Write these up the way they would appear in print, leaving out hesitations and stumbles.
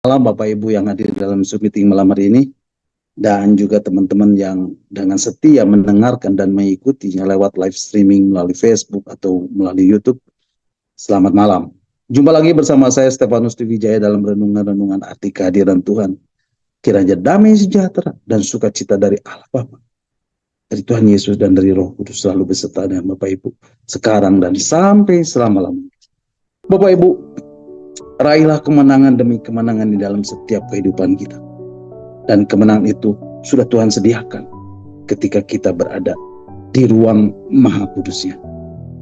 malam Bapak Ibu yang hadir dalam Zoom meeting malam hari ini, dan juga teman-teman yang dengan setia mendengarkan dan mengikutinya lewat live streaming melalui Facebook atau melalui YouTube. Selamat malam. Jumpa lagi bersama saya Stefanus Diwijaya dalam renungan-renungan arti kehadiran Tuhan. Kiranya damai sejahtera dan sukacita dari Allah Bapa, dari Tuhan Yesus dan dari Roh Kudus selalu beserta dengan Bapak Ibu sekarang dan sampai selama-lamanya. Bapak Ibu, raihlah kemenangan demi kemenangan di dalam setiap kehidupan kita. Dan kemenangan itu sudah Tuhan sediakan ketika kita berada di ruang Maha Kudusnya.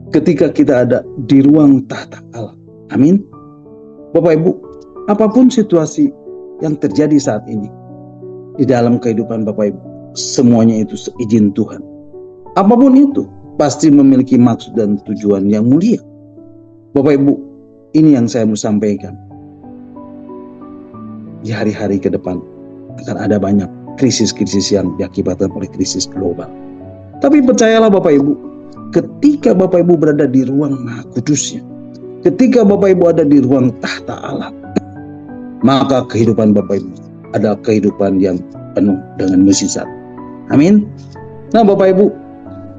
Ketika kita ada di ruang tahta Allah. Amin. Bapak Ibu, apapun situasi yang terjadi saat ini di dalam kehidupan Bapak Ibu, semuanya itu seizin Tuhan. Apapun itu pasti memiliki maksud dan tujuan yang mulia. Bapak Ibu, ini yang saya mau sampaikan. Di hari-hari ke depan akan ada banyak krisis-krisis yang diakibatkan oleh krisis global. Tapi percayalah Bapak Ibu, ketika Bapak Ibu berada di ruang Maha Kudusnya, ketika Bapak Ibu ada di ruang tahta Allah, maka kehidupan Bapak Ibu adalah kehidupan yang penuh dengan mukjizat. Amin. Nah Bapak Ibu,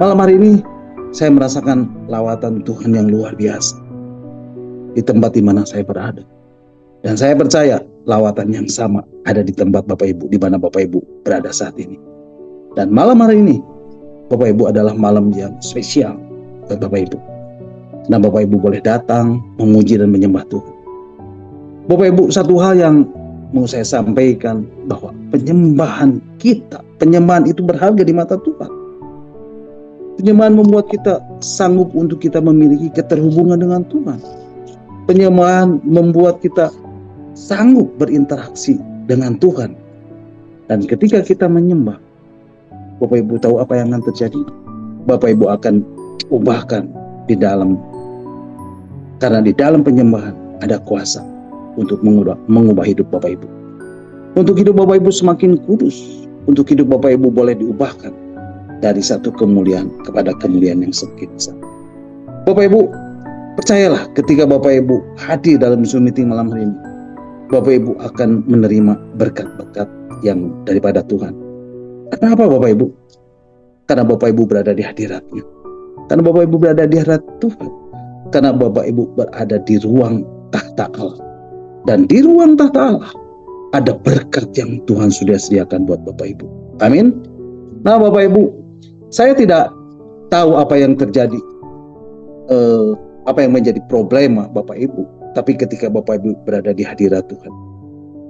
malam hari ini saya merasakan lawatan Tuhan yang luar biasa di tempat di mana saya berada. Dan saya percaya lawatan yang sama ada di tempat Bapak Ibu, di mana Bapak Ibu berada saat ini. Dan malam hari ini, Bapak Ibu adalah malam yang spesial buat Bapak Ibu. Nah Bapak Ibu boleh datang, memuji dan menyembah Tuhan. Bapak Ibu, satu hal yang mau saya sampaikan, bahwa penyembahan kita, penyembahan itu berharga di mata Tuhan. Penyembahan membuat kita sanggup untuk kita memiliki keterhubungan dengan Tuhan. Penyembahan membuat kita sanggup berinteraksi dengan Tuhan. Dan ketika kita menyembah, Bapak Ibu tahu apa yang akan terjadi? Bapak Ibu akan ubahkan di dalam, karena di dalam penyembahan ada kuasa untuk mengubah hidup Bapak Ibu. Untuk hidup Bapak Ibu semakin kudus, untuk hidup Bapak Ibu boleh diubahkan dari satu kemuliaan kepada kemuliaan yang semakin besar. Bapak Ibu, percayalah ketika Bapak Ibu hadir dalam Zoom meeting malam hari ini, Bapak Ibu akan menerima berkat-berkat yang daripada Tuhan. Kenapa Bapak Ibu? Karena Bapak Ibu berada di hadiratnya. Karena Bapak Ibu berada di hadirat Tuhan. Karena Bapak Ibu berada di ruang tahta Allah. Dan di ruang tahta Allah ada berkat yang Tuhan sudah sediakan buat Bapak Ibu. Amin. Nah Bapak Ibu, saya tidak tahu apa yang terjadi, apa yang menjadi problema Bapak Ibu. Tapi ketika Bapak Ibu berada di hadirat Tuhan,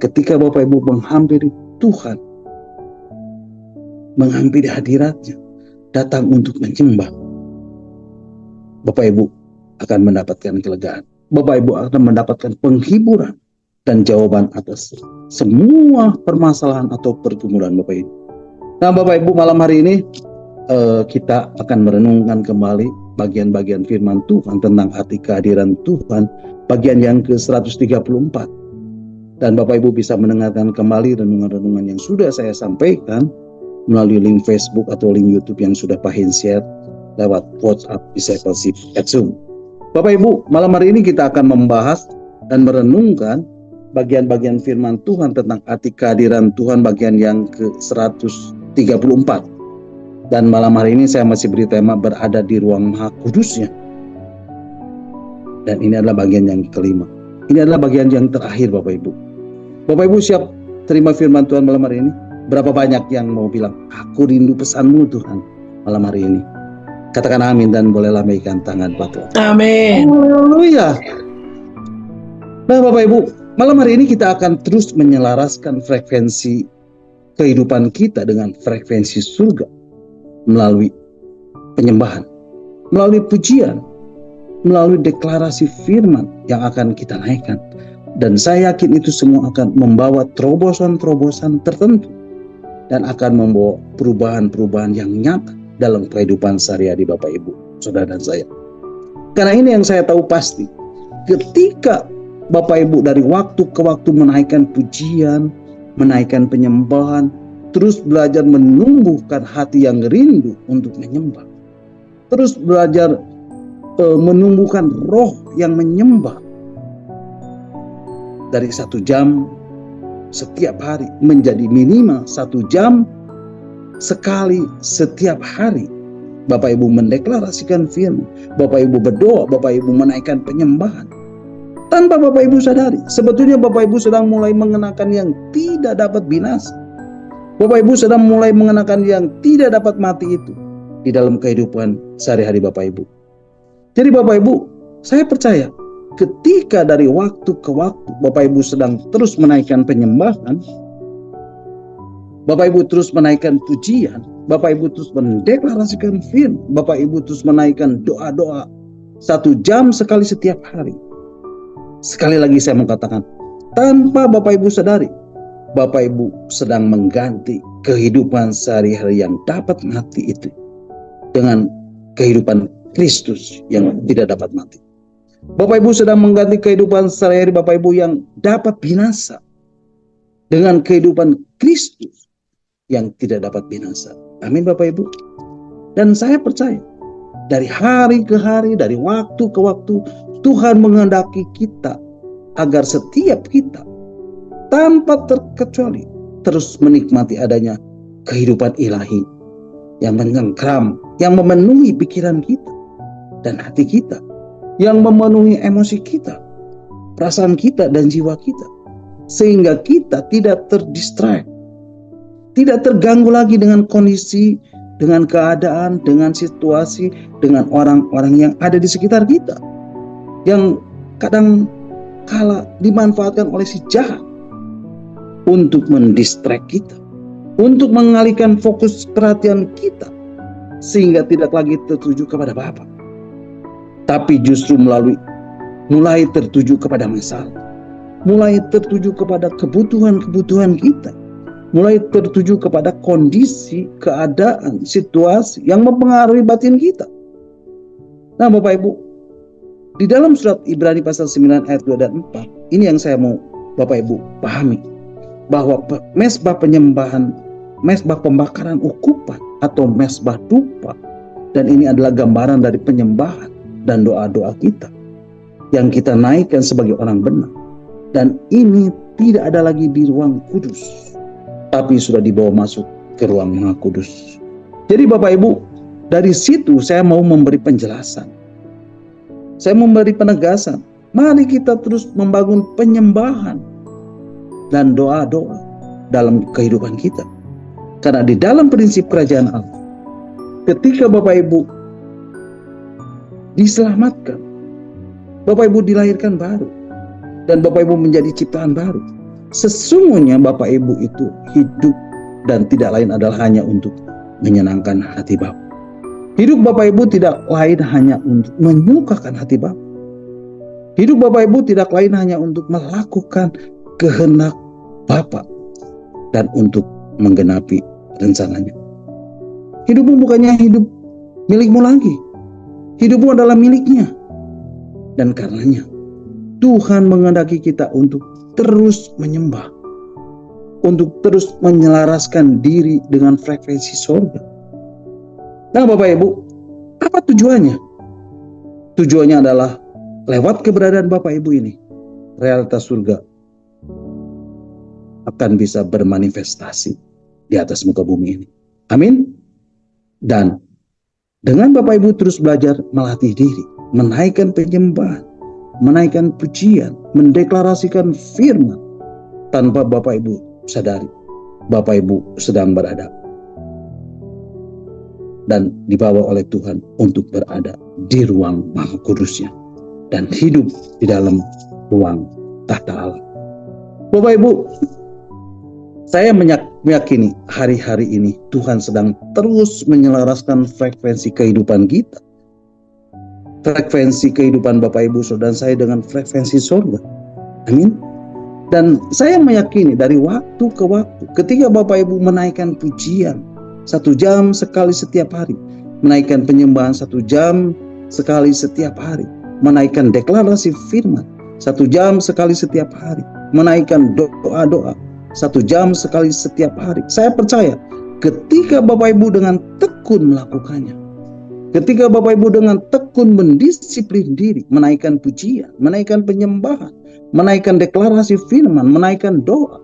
ketika Bapak Ibu menghampiri Tuhan, menghampiri hadiratnya, datang untuk menyembah, Bapak Ibu akan mendapatkan kelegaan. Bapak Ibu akan mendapatkan penghiburan dan jawaban atas semua permasalahan atau pergumulan Bapak Ibu. Nah Bapak Ibu, malam hari ini kita akan merenungkan kembali bagian-bagian firman Tuhan tentang arti kehadiran Tuhan, bagian yang ke-134. Dan Bapak Ibu bisa mendengarkan kembali renungan-renungan yang sudah saya sampaikan melalui link Facebook atau link YouTube yang sudah Pak Hin share lewat WhatsApp Discipleship at Zoom. Bapak Ibu, malam hari ini kita akan membahas dan merenungkan bagian-bagian firman Tuhan tentang arti kehadiran Tuhan, bagian yang ke-134. Dan malam hari ini saya masih beri tema berada di ruang Maha Kudusnya. Dan ini adalah bagian yang kelima. Ini adalah bagian yang terakhir Bapak Ibu. Bapak Ibu siap terima firman Tuhan malam hari ini? Berapa banyak yang mau bilang, aku rindu pesanmu Tuhan malam hari ini? Katakan amin dan boleh lambaikan tangan Pak. Amin. Haleluya. Nah Bapak Ibu, malam hari ini kita akan terus menyelaraskan frekuensi kehidupan kita dengan frekuensi surga melalui penyembahan, melalui pujian, melalui deklarasi firman yang akan kita naikkan. Dan saya yakin itu semua akan membawa terobosan-terobosan tertentu dan akan membawa perubahan-perubahan yang nyata dalam kehidupan sehari-hari Bapak Ibu, Saudara dan saya. Karena ini yang saya tahu pasti, ketika Bapak Ibu dari waktu ke waktu menaikkan pujian, menaikkan penyembahan, terus belajar menumbuhkan hati yang rindu untuk menyembah, terus belajar menumbuhkan roh yang menyembah, dari 1 jam setiap hari menjadi minimal 1 jam sekali setiap hari. Bapak Ibu mendeklarasikan firman, Bapak Ibu berdoa, Bapak Ibu menaikkan penyembahan. Tanpa Bapak Ibu sadari, sebetulnya Bapak Ibu sedang mulai mengenakan yang tidak dapat binasa. Bapak Ibu sedang mulai mengenakan yang tidak dapat mati itu di dalam kehidupan sehari-hari Bapak Ibu. Jadi Bapak Ibu, saya percaya ketika dari waktu ke waktu Bapak Ibu sedang terus menaikkan penyembahan, Bapak Ibu terus menaikkan pujian, Bapak Ibu terus mendeklarasikan firman, Bapak Ibu terus menaikkan doa-doa 1 jam sekali setiap hari. Sekali lagi saya mengatakan, tanpa Bapak Ibu sadari, Bapak Ibu sedang mengganti kehidupan sehari-hari yang dapat mati itu dengan kehidupan Kristus yang tidak dapat mati. Bapak Ibu sedang mengganti kehidupan sehari-hari Bapak Ibu yang dapat binasa dengan kehidupan Kristus yang tidak dapat binasa. Amin Bapak Ibu. Dan saya percaya dari hari ke hari, dari waktu ke waktu, Tuhan menghendaki kita agar setiap kita tanpa terkecuali terus menikmati adanya kehidupan ilahi yang mencengkram, yang memenuhi pikiran kita dan hati kita, yang memenuhi emosi kita, perasaan kita dan jiwa kita, sehingga kita tidak terdistract, tidak terganggu lagi dengan kondisi, dengan keadaan, dengan situasi, dengan orang-orang yang ada di sekitar kita, yang kadang kala dimanfaatkan oleh si jahat untuk mendistract kita, untuk mengalihkan fokus perhatian kita, sehingga tidak lagi tertuju kepada Bapa, tapi justru mulai tertuju kepada masalah, mulai tertuju kepada kebutuhan-kebutuhan kita, mulai tertuju kepada kondisi, keadaan, situasi yang mempengaruhi batin kita. Nah Bapak Ibu, di dalam surat Ibrani pasal 9 ayat 2 dan 4, ini yang saya mau Bapak Ibu pahami, bahwa mezbah penyembahan, mezbah pembakaran ukupan atau mezbah dupa, dan ini adalah gambaran dari penyembahan dan doa-doa kita yang kita naikkan sebagai orang benar. Dan ini tidak ada lagi di ruang kudus, tapi sudah dibawa masuk ke ruang Maha Kudus. Jadi Bapak Ibu, dari situ saya mau memberi penjelasan, saya memberi penegasan. Mari kita terus membangun penyembahan dan doa-doa dalam kehidupan kita. Karena di dalam prinsip kerajaan Allah, ketika Bapak Ibu diselamatkan, Bapak Ibu dilahirkan baru, dan Bapak Ibu menjadi ciptaan baru, sesungguhnya Bapak Ibu itu hidup dan tidak lain adalah hanya untuk menyenangkan hati Bapa. Hidup Bapak Ibu tidak lain hanya untuk menyukakan hati Bapa. Hidup Bapak Ibu tidak lain hanya untuk melakukan kehendak Bapa dan untuk menggenapi rencananya. Hidupmu bukannya hidup milikmu lagi. Hidupmu adalah miliknya. Dan karenanya Tuhan menghendaki kita untuk terus menyembah, untuk terus menyelaraskan diri dengan frekuensi surga. Nah Bapak Ibu, apa tujuannya? Tujuannya adalah lewat keberadaan Bapak Ibu ini, realitas surga akan bisa bermanifestasi di atas muka bumi ini. Amin. Dan dengan Bapak Ibu terus belajar melatih diri, menaikkan penyembahan, menaikkan pujian, mendeklarasikan firman, tanpa Bapak Ibu sadari, Bapak Ibu sedang berada dan dibawa oleh Tuhan untuk berada di ruang Maha Kudusnya dan hidup di dalam ruang tahta Allah. Bapak Ibu, saya meyakini hari-hari ini Tuhan sedang terus menyelaraskan frekuensi kehidupan kita, frekuensi kehidupan Bapak Ibu saudara saya dengan frekuensi surga. Amin. Dan saya meyakini dari waktu ke waktu, ketika Bapak Ibu menaikkan pujian 1 jam sekali setiap hari, menaikkan penyembahan 1 jam sekali setiap hari, menaikkan deklarasi firman 1 jam sekali setiap hari, menaikkan doa-doa 1 jam sekali setiap hari. Saya percaya ketika Bapak Ibu dengan tekun melakukannya, ketika Bapak Ibu dengan tekun mendisiplin diri, menaikkan pujian, menaikkan penyembahan, menaikkan deklarasi firman, menaikkan doa,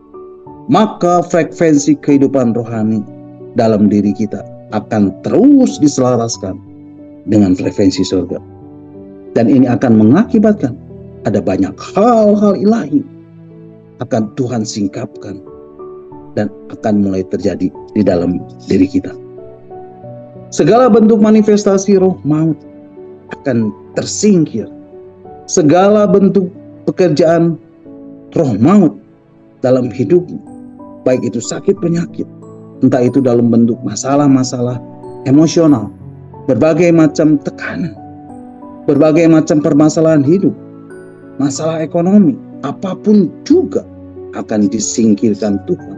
maka frekuensi kehidupan rohani dalam diri kita akan terus diselaraskan dengan frekuensi surga. Dan ini akan mengakibatkan ada banyak hal-hal ilahi akan Tuhan singkapkan dan akan mulai terjadi di dalam diri kita. Segala bentuk manifestasi roh maut akan tersingkir. Segala bentuk pekerjaan roh maut dalam hidupmu, baik itu sakit penyakit, entah itu dalam bentuk masalah-masalah emosional, berbagai macam tekanan, berbagai macam permasalahan hidup, masalah ekonomi, apapun juga akan disingkirkan Tuhan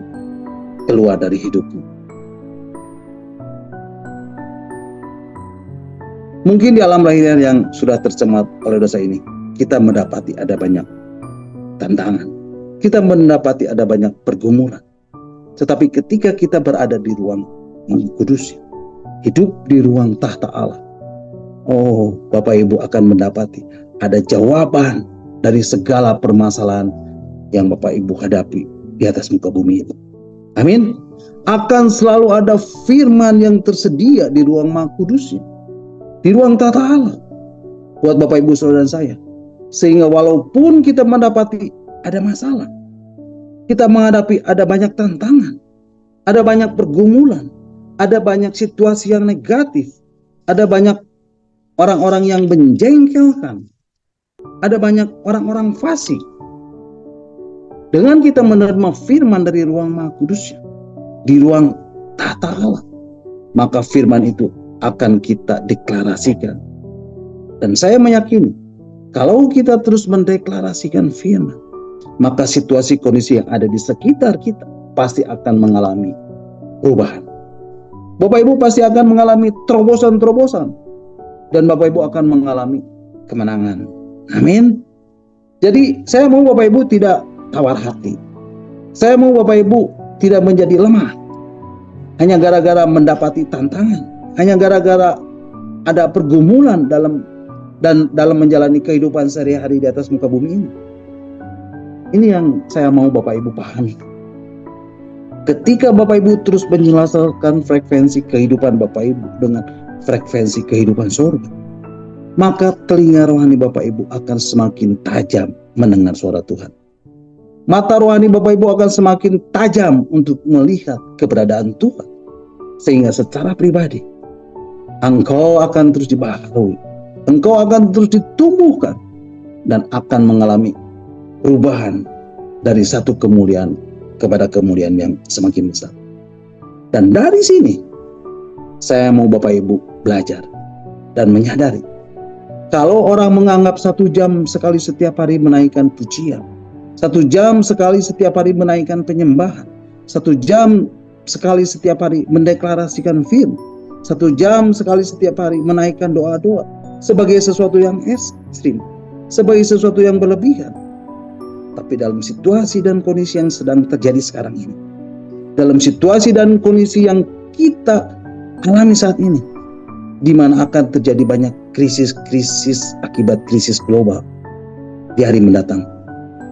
keluar dari hidupmu. Mungkin di alam lahir yang sudah tercemar oleh dosa ini, kita mendapati ada banyak tantangan, kita mendapati ada banyak pergumulan. Tetapi ketika kita berada di ruang kudus, hidup di ruang tahta Allah, oh, Bapak Ibu akan mendapati ada jawaban dari segala permasalahan yang Bapak Ibu hadapi di atas muka bumi itu. Amin. Akan selalu ada firman yang tersedia di ruang Maha Kudusnya, di ruang tahta Allah buat Bapak Ibu saudara dan saya. Sehingga walaupun kita mendapati ada masalah, kita menghadapi ada banyak tantangan, ada banyak pergumulan, ada banyak situasi yang negatif, ada banyak orang-orang yang menjengkelkan, ada banyak orang-orang fasik. Dengan kita menerima firman dari ruang Maha Kudusnya, di ruang tahta Allah, maka firman itu akan kita deklarasikan. Dan saya meyakini, kalau kita terus mendeklarasikan firman, maka situasi kondisi yang ada di sekitar kita pasti akan mengalami perubahan. Bapak Ibu pasti akan mengalami terobosan-terobosan, dan Bapak Ibu akan mengalami kemenangan. Amin. Jadi saya mau Bapak Ibu tidak tawar hati. Saya mau Bapak Ibu tidak menjadi lemah hanya gara-gara mendapati tantangan, hanya gara-gara ada pergumulan dalam menjalani kehidupan sehari-hari di atas muka bumi ini. Ini yang saya mau Bapak Ibu pahami. Ketika Bapak Ibu terus menyelesaikan frekuensi kehidupan Bapak Ibu dengan frekuensi kehidupan surga, maka telinga rohani Bapak Ibu akan semakin tajam mendengar suara Tuhan. Mata rohani Bapak Ibu akan semakin tajam untuk melihat keberadaan Tuhan. Sehingga secara pribadi, engkau akan terus dibaharui, engkau akan terus ditumbuhkan, dan akan mengalami perubahan dari satu kemuliaan kepada kemuliaan yang semakin besar. Dan dari sini, saya mau Bapak Ibu belajar dan menyadari, kalau orang menganggap 1 jam sekali setiap hari menaikkan pujian, 1 jam sekali setiap hari menaikkan penyembahan, 1 jam sekali setiap hari mendeklarasikan firman, 1 jam sekali setiap hari menaikkan doa-doa sebagai sesuatu yang ekstrim, sebagai sesuatu yang berlebihan. Tapi dalam situasi dan kondisi yang sedang terjadi sekarang ini, dalam situasi dan kondisi yang kita alami saat ini, di mana akan terjadi banyak krisis-krisis akibat krisis global di hari mendatang,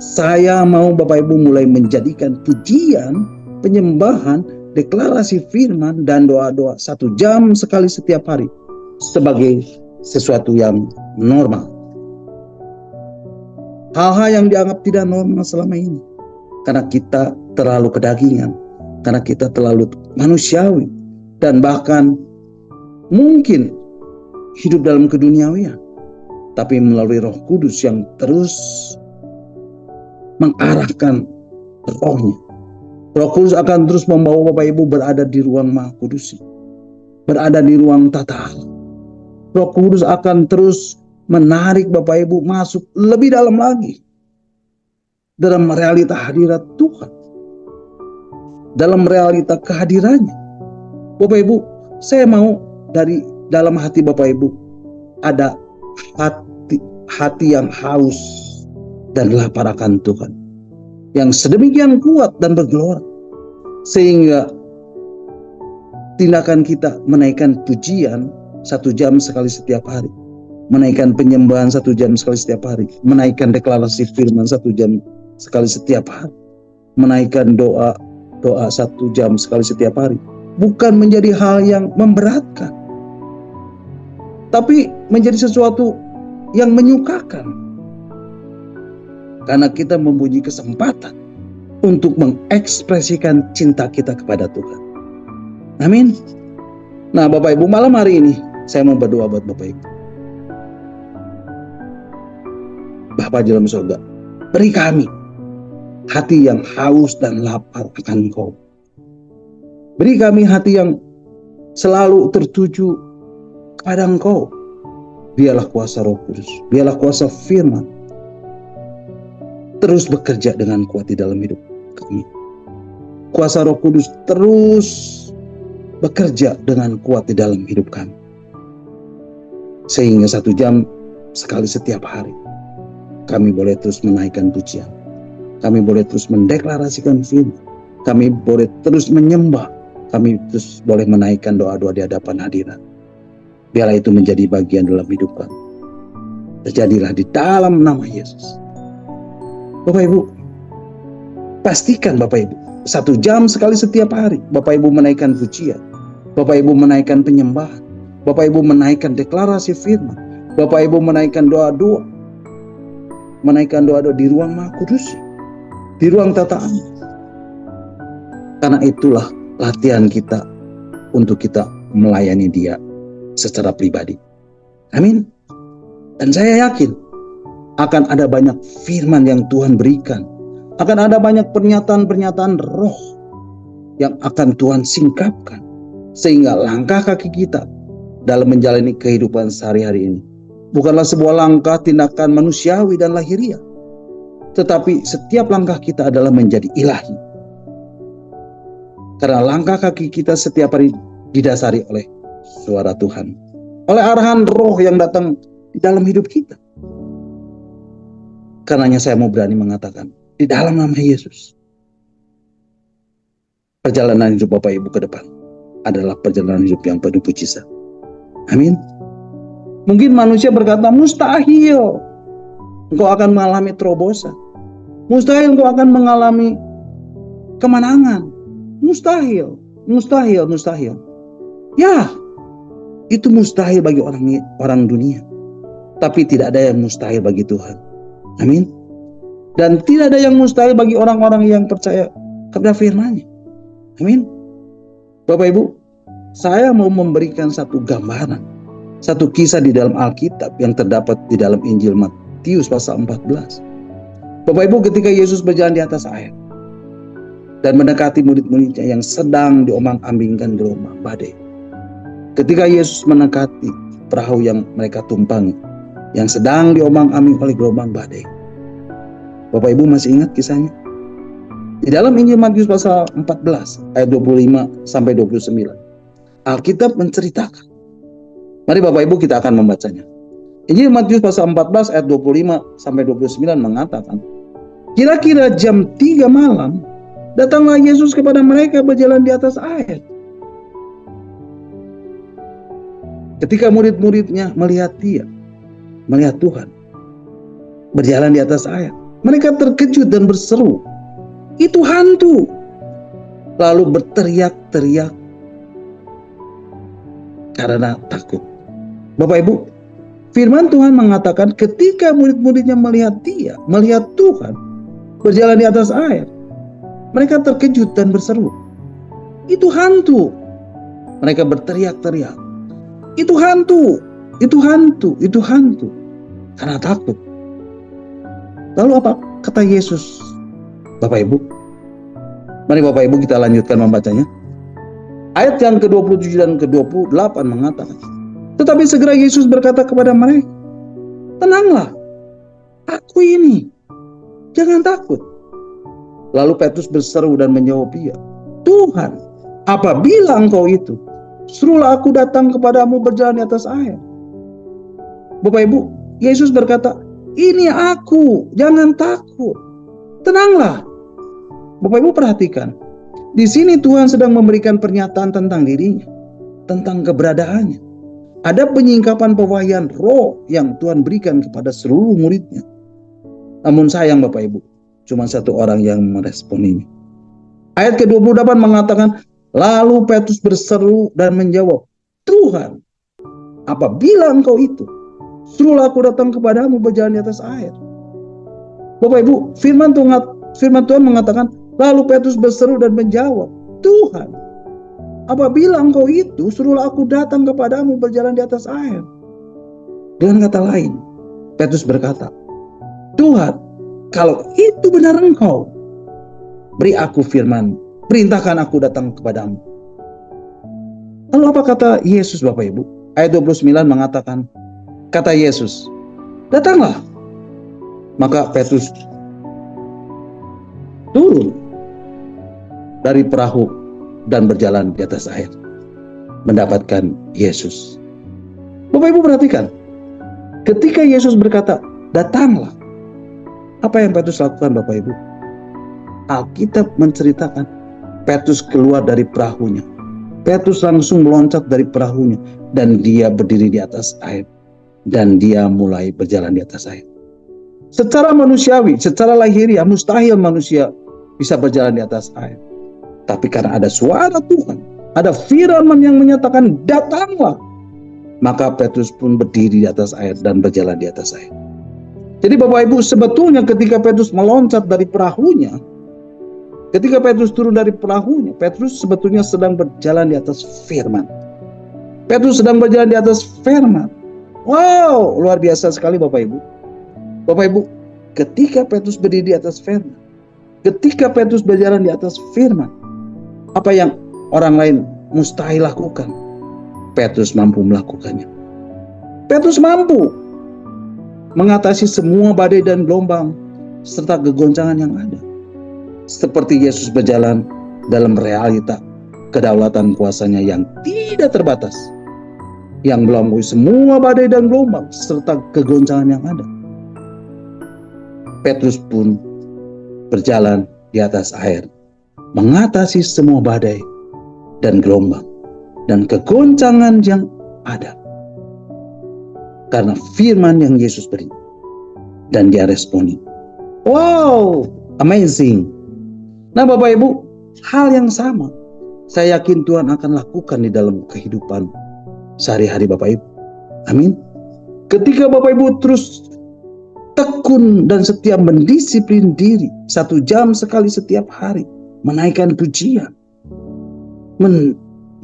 saya mau Bapak Ibu mulai menjadikan pujian, penyembahan, deklarasi firman, dan doa-doa 1 jam sekali setiap hari sebagai sesuatu yang normal. Hal-hal yang dianggap tidak normal selama ini, karena kita terlalu kedagingan, karena kita terlalu manusiawi, dan bahkan mungkin hidup dalam keduniawian. Tapi melalui Roh Kudus yang terus mengarahkan rohnya, Roh Kudus akan terus membawa Bapak Ibu berada di ruang Maha Kudus, berada di ruang tahta Allah. Roh Kudus akan terus menarik Bapak Ibu masuk lebih dalam lagi dalam realita hadirat Tuhan, dalam realita kehadirannya. Bapak Ibu, saya mau dari dalam hati Bapak Ibu ada hati yang haus dan lapar akan Tuhan, yang sedemikian kuat dan bergelora, sehingga tindakan kita menaikkan pujian 1 jam sekali setiap hari, menaikkan penyembahan 1 jam sekali setiap hari, menaikkan deklarasi firman 1 jam sekali setiap hari, menaikkan doa 1 jam sekali setiap hari bukan menjadi hal yang memberatkan, tapi menjadi sesuatu yang menyukakan, karena kita mempunyai kesempatan untuk mengekspresikan cinta kita kepada Tuhan. Amin. Nah, Bapak Ibu, malam hari ini saya mau berdoa buat Bapak Ibu. Bapa di dalam surga, beri kami hati yang haus dan lapar akan Engkau. Beri kami hati yang selalu tertuju kepada Engkau. Biarlah kuasa Roh Kudus, biarlah kuasa firman terus bekerja dengan kuat di dalam hidup kami. Kuasa Roh Kudus terus bekerja dengan kuat di dalam hidup kami, sehingga 1 jam sekali setiap hari kami boleh terus menaikkan pujian, kami boleh terus mendeklarasikan firman, kami boleh terus menyembah, kami terus boleh menaikkan doa-doa di hadapan hadirat. Biarlah itu menjadi bagian dalam hidup kami. Terjadilah di dalam nama Yesus. Bapak Ibu, pastikan Bapak Ibu 1 jam sekali setiap hari Bapak Ibu menaikkan pujian, Bapak Ibu menaikkan penyembahan, Bapak Ibu menaikkan deklarasi firman, Bapak Ibu menaikkan doa-doa, menaikkan doa-doa di ruang Maha Kudus, di ruang tata amin. Karena itulah latihan kita untuk kita melayani Dia secara pribadi. Amin. Dan saya yakin akan ada banyak firman yang Tuhan berikan, akan ada banyak pernyataan-pernyataan roh yang akan Tuhan singkapkan, sehingga langkah kaki kita dalam menjalani kehidupan sehari-hari ini bukanlah sebuah langkah tindakan manusiawi dan lahiriah, tetapi setiap langkah kita adalah menjadi ilahi. Karena langkah kaki kita setiap hari didasari oleh suara Tuhan, oleh arahan roh yang datang di dalam hidup kita. Karenanya saya mau berani mengatakan, di dalam nama Yesus, perjalanan hidup Bapak Ibu ke depan adalah perjalanan hidup yang penuh mujizat. Amin. Mungkin manusia berkata, mustahil engkau akan mengalami terobosan, mustahil engkau akan mengalami kemenangan, mustahil. Ya, itu mustahil bagi orang dunia, tapi tidak ada yang mustahil bagi Tuhan. Amin. Dan tidak ada yang mustahil bagi orang-orang yang percaya kepada firman-Nya. Amin. Bapak Ibu, saya mau memberikan satu gambaran, satu kisah di dalam Alkitab yang terdapat di dalam Injil Matius pasal 14. Bapak Ibu, ketika Yesus berjalan di atas air dan mendekati murid-muridnya yang sedang diombang-ambingkan gelombang badai. Ketika Yesus mendekati perahu yang mereka tumpangi, yang sedang diombang-ambing oleh gelombang badai. Bapak Ibu masih ingat kisahnya? Di dalam Injil Matius pasal 14 ayat 25 sampai 29. Alkitab menceritakan. Mari Bapak Ibu kita akan membacanya. Injil Matius pasal 14 ayat 25 sampai 29 mengatakan, kira-kira jam 3 malam datanglah Yesus kepada mereka berjalan di atas air. Ketika murid-muridnya melihat Dia, melihat Tuhan berjalan di atas air, mereka terkejut dan berseru, itu hantu. Lalu berteriak-teriak karena takut. Bapak Ibu, firman Tuhan mengatakan ketika murid-muridnya melihat Dia, melihat Tuhan berjalan di atas air, mereka terkejut dan berseru, itu hantu. Mereka berteriak-teriak, itu hantu, itu hantu, itu hantu, karena takut. Lalu apa kata Yesus? Bapak Ibu, mari Bapak Ibu kita lanjutkan membacanya. Ayat yang ke-27 dan ke-28 mengatakan, tetapi segera Yesus berkata kepada mereka, tenanglah, aku ini, jangan takut. Lalu Petrus berseru dan menjawab Dia, Tuhan, apabila Engkau itu, suruhlah aku datang kepadamu berjalan di atas air. Bapak Ibu, Yesus berkata, ini aku, jangan takut, tenanglah. Bapak Ibu perhatikan, di sini Tuhan sedang memberikan pernyataan tentang dirinya, tentang keberadaannya. Ada penyingkapan pewahyuan roh yang Tuhan berikan kepada seluruh muridnya. Namun sayang Bapak Ibu, Cuma satu orang yang meresponinya. Ayat ke-28 mengatakan, lalu Petrus berseru dan menjawab, Tuhan, apabila engkau itu, suruhlah aku datang kepadamu berjalan di atas air. Bapak Ibu, firman Tuhan mengatakan, lalu Petrus berseru dan menjawab, Tuhan, apabila engkau itu, suruhlah aku datang kepadamu berjalan di atas air. Dengan kata lain, Petrus berkata, Tuhan, kalau itu benar engkau, beri aku firman, perintahkan aku datang kepadamu. Lalu apa kata Yesus Bapak Ibu? Ayat 29 mengatakan, kata Yesus, datanglah. Maka Petrus turun dari perahu dan berjalan di atas air, mendapatkan Yesus. Bapak Ibu perhatikan, ketika Yesus berkata, datanglah, apa yang Petrus lakukan Bapak Ibu? Alkitab menceritakan Petrus keluar dari perahunya. Petrus langsung meloncat dari perahunya dan dia berdiri di atas air dan dia mulai berjalan di atas air. Secara manusiawi, secara lahiriah mustahil manusia bisa berjalan di atas air. Tapi karena ada suara Tuhan, ada firman yang menyatakan datanglah, maka Petrus pun berdiri di atas air dan berjalan di atas air. Jadi Bapak Ibu, sebetulnya ketika Petrus meloncat dari perahunya, ketika Petrus turun dari perahunya, Petrus sebetulnya sedang berjalan di atas firman. Petrus sedang berjalan di atas firman. Wow, luar biasa sekali Bapak Ibu. Bapak Ibu, ketika Petrus berdiri di atas firman, ketika Petrus berjalan di atas firman, apa yang orang lain mustahil lakukan, Petrus mampu melakukannya. Petrus mampu mengatasi semua badai dan gelombang serta kegoncangan yang ada. Seperti Yesus berjalan dalam realita kedaulatan kuasanya yang tidak terbatas, yang melampaui semua badai dan gelombang serta kegoncangan yang ada. Petrus pun berjalan di atas air, mengatasi semua badai dan gelombang dan kegoncangan yang ada. Karena firman yang Yesus beri. Dan dia responi. Wow, amazing. Nah Bapak Ibu, hal yang sama saya yakin Tuhan akan lakukan di dalam kehidupan sehari-hari Bapak Ibu. Amin. Ketika Bapak Ibu terus tekun dan setia mendisiplin diri 1 jam sekali setiap hari, menaikkan pujian,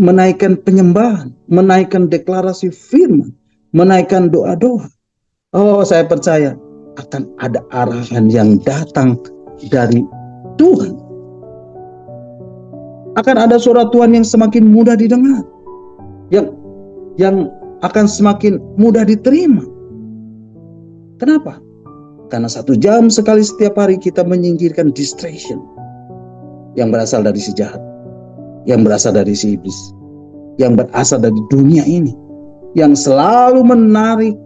menaikkan penyembahan, menaikkan deklarasi firman, menaikkan doa-doa. Oh, saya percaya akan ada arahan yang datang dari Tuhan. Akan ada suara Tuhan yang semakin mudah didengar, yang akan semakin mudah diterima. Kenapa? Karena 1 jam sekali setiap hari kita menyingkirkan distraction yang berasal dari si jahat, yang berasal dari si iblis, yang berasal dari dunia ini, yang selalu menarik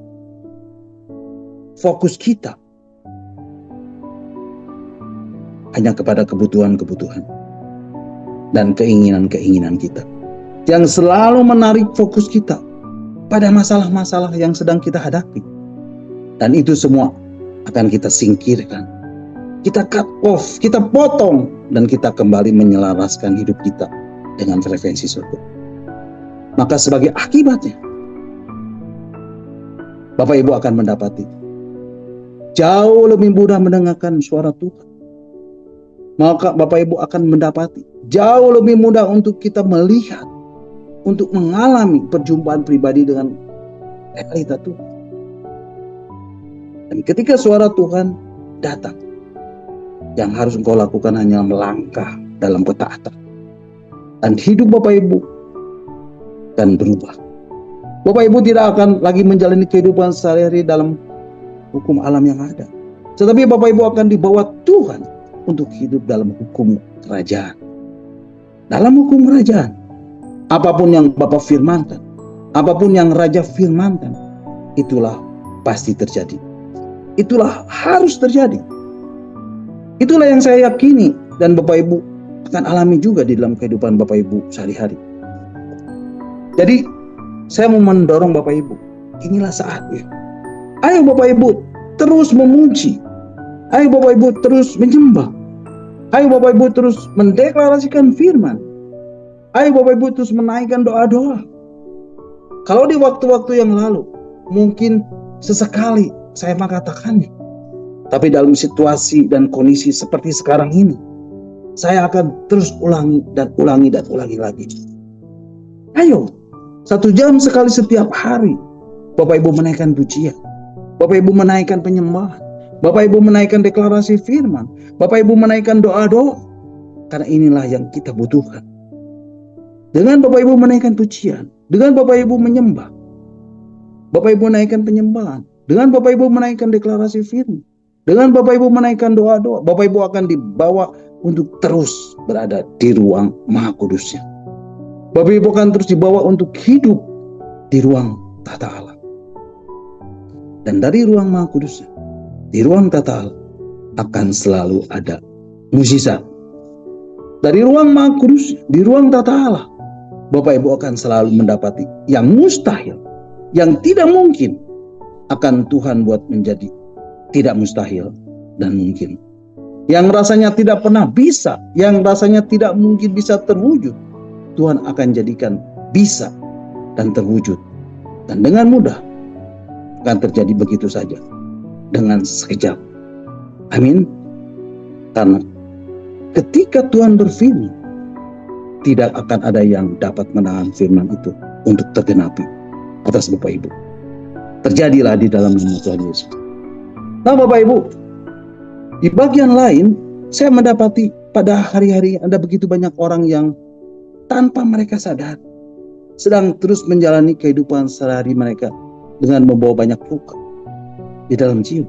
fokus kita hanya kepada kebutuhan-kebutuhan dan keinginan-keinginan kita, yang selalu menarik fokus kita pada masalah-masalah yang sedang kita hadapi. Dan itu semua akan kita singkirkan, kita cut off, kita potong, dan kita kembali menyelaraskan hidup kita dengan frekuensi surga. Maka sebagai akibatnya, Bapak Ibu akan mendapati jauh lebih mudah mendengarkan suara Tuhan. Maka Bapak Ibu akan mendapati jauh lebih mudah untuk kita melihat, untuk mengalami perjumpaan pribadi dengan realita Tuhan. Dan ketika suara Tuhan datang, yang harus engkau lakukan hanya melangkah dalam ketaatan. Dan hidup Bapak Ibu akan berubah. Bapak Ibu tidak akan lagi menjalani kehidupan sehari-hari dalam hukum alam yang ada. Tetapi Bapak Ibu akan dibawa Tuhan untuk hidup dalam hukum kerajaan. Dalam hukum kerajaan, apapun yang Bapak firmankan, apapun yang Raja firmankan, itulah pasti terjadi. Itulah harus terjadi. Itulah yang saya yakini dan Bapak Ibu akan alami juga di dalam kehidupan Bapak Ibu sehari-hari. Jadi saya mau mendorong Bapak Ibu, inilah saatnya. Ayo Bapak Ibu terus memuji, Ayo Bapak Ibu terus menyembah. Ayo Bapak Ibu terus mendeklarasikan firman. Ayo Bapak Ibu terus menaikkan doa-doa. Kalau di waktu-waktu yang lalu, mungkin sesekali saya mengatakannya. Tapi dalam situasi dan kondisi seperti sekarang ini, saya akan terus ulangi dan ulangi dan ulangi lagi. Ayo, 1 jam sekali setiap hari, Bapak Ibu menaikkan pujian. Bapak Ibu menaikkan penyembahan. Bapak Ibu menaikkan deklarasi firman. Bapak Ibu menaikkan doa-doa. Karena inilah yang kita butuhkan. Dengan Bapak Ibu menaikkan pujian, dengan Bapak Ibu menyembah, Bapak Ibu menaikkan penyembahan, dengan Bapak Ibu menaikkan deklarasi firman, dengan Bapak Ibu menaikkan doa-doa, Bapak Ibu akan dibawa untuk terus berada di ruang Maha Kudusnya. Bapak Ibu akan terus dibawa untuk hidup di ruang tahta Allah. Dan dari ruang Maha Kudusnya, di ruang tahta Allah akan selalu ada mukjizat. Dari ruang Maha Kudus, di ruang tahta Allah, Bapak Ibu akan selalu mendapati yang mustahil, yang tidak mungkin, akan Tuhan buat menjadi tidak mustahil dan mungkin. Yang rasanya tidak pernah bisa, yang rasanya tidak mungkin bisa terwujud, Tuhan akan jadikan bisa dan terwujud. Dan dengan mudah akan terjadi begitu saja, dengan sekejap. Amin. Karena ketika Tuhan berfirman, tidak akan ada yang dapat menahan firman itu untuk tergenapi atas Bapak Ibu. Terjadilah di dalam nama Tuhan Yesus. Nah Bapak Ibu, di bagian lain saya mendapati pada hari-hari ada begitu banyak orang yang tanpa mereka sadar sedang terus menjalani kehidupan sehari-hari mereka dengan membawa banyak luka di dalam jiwa.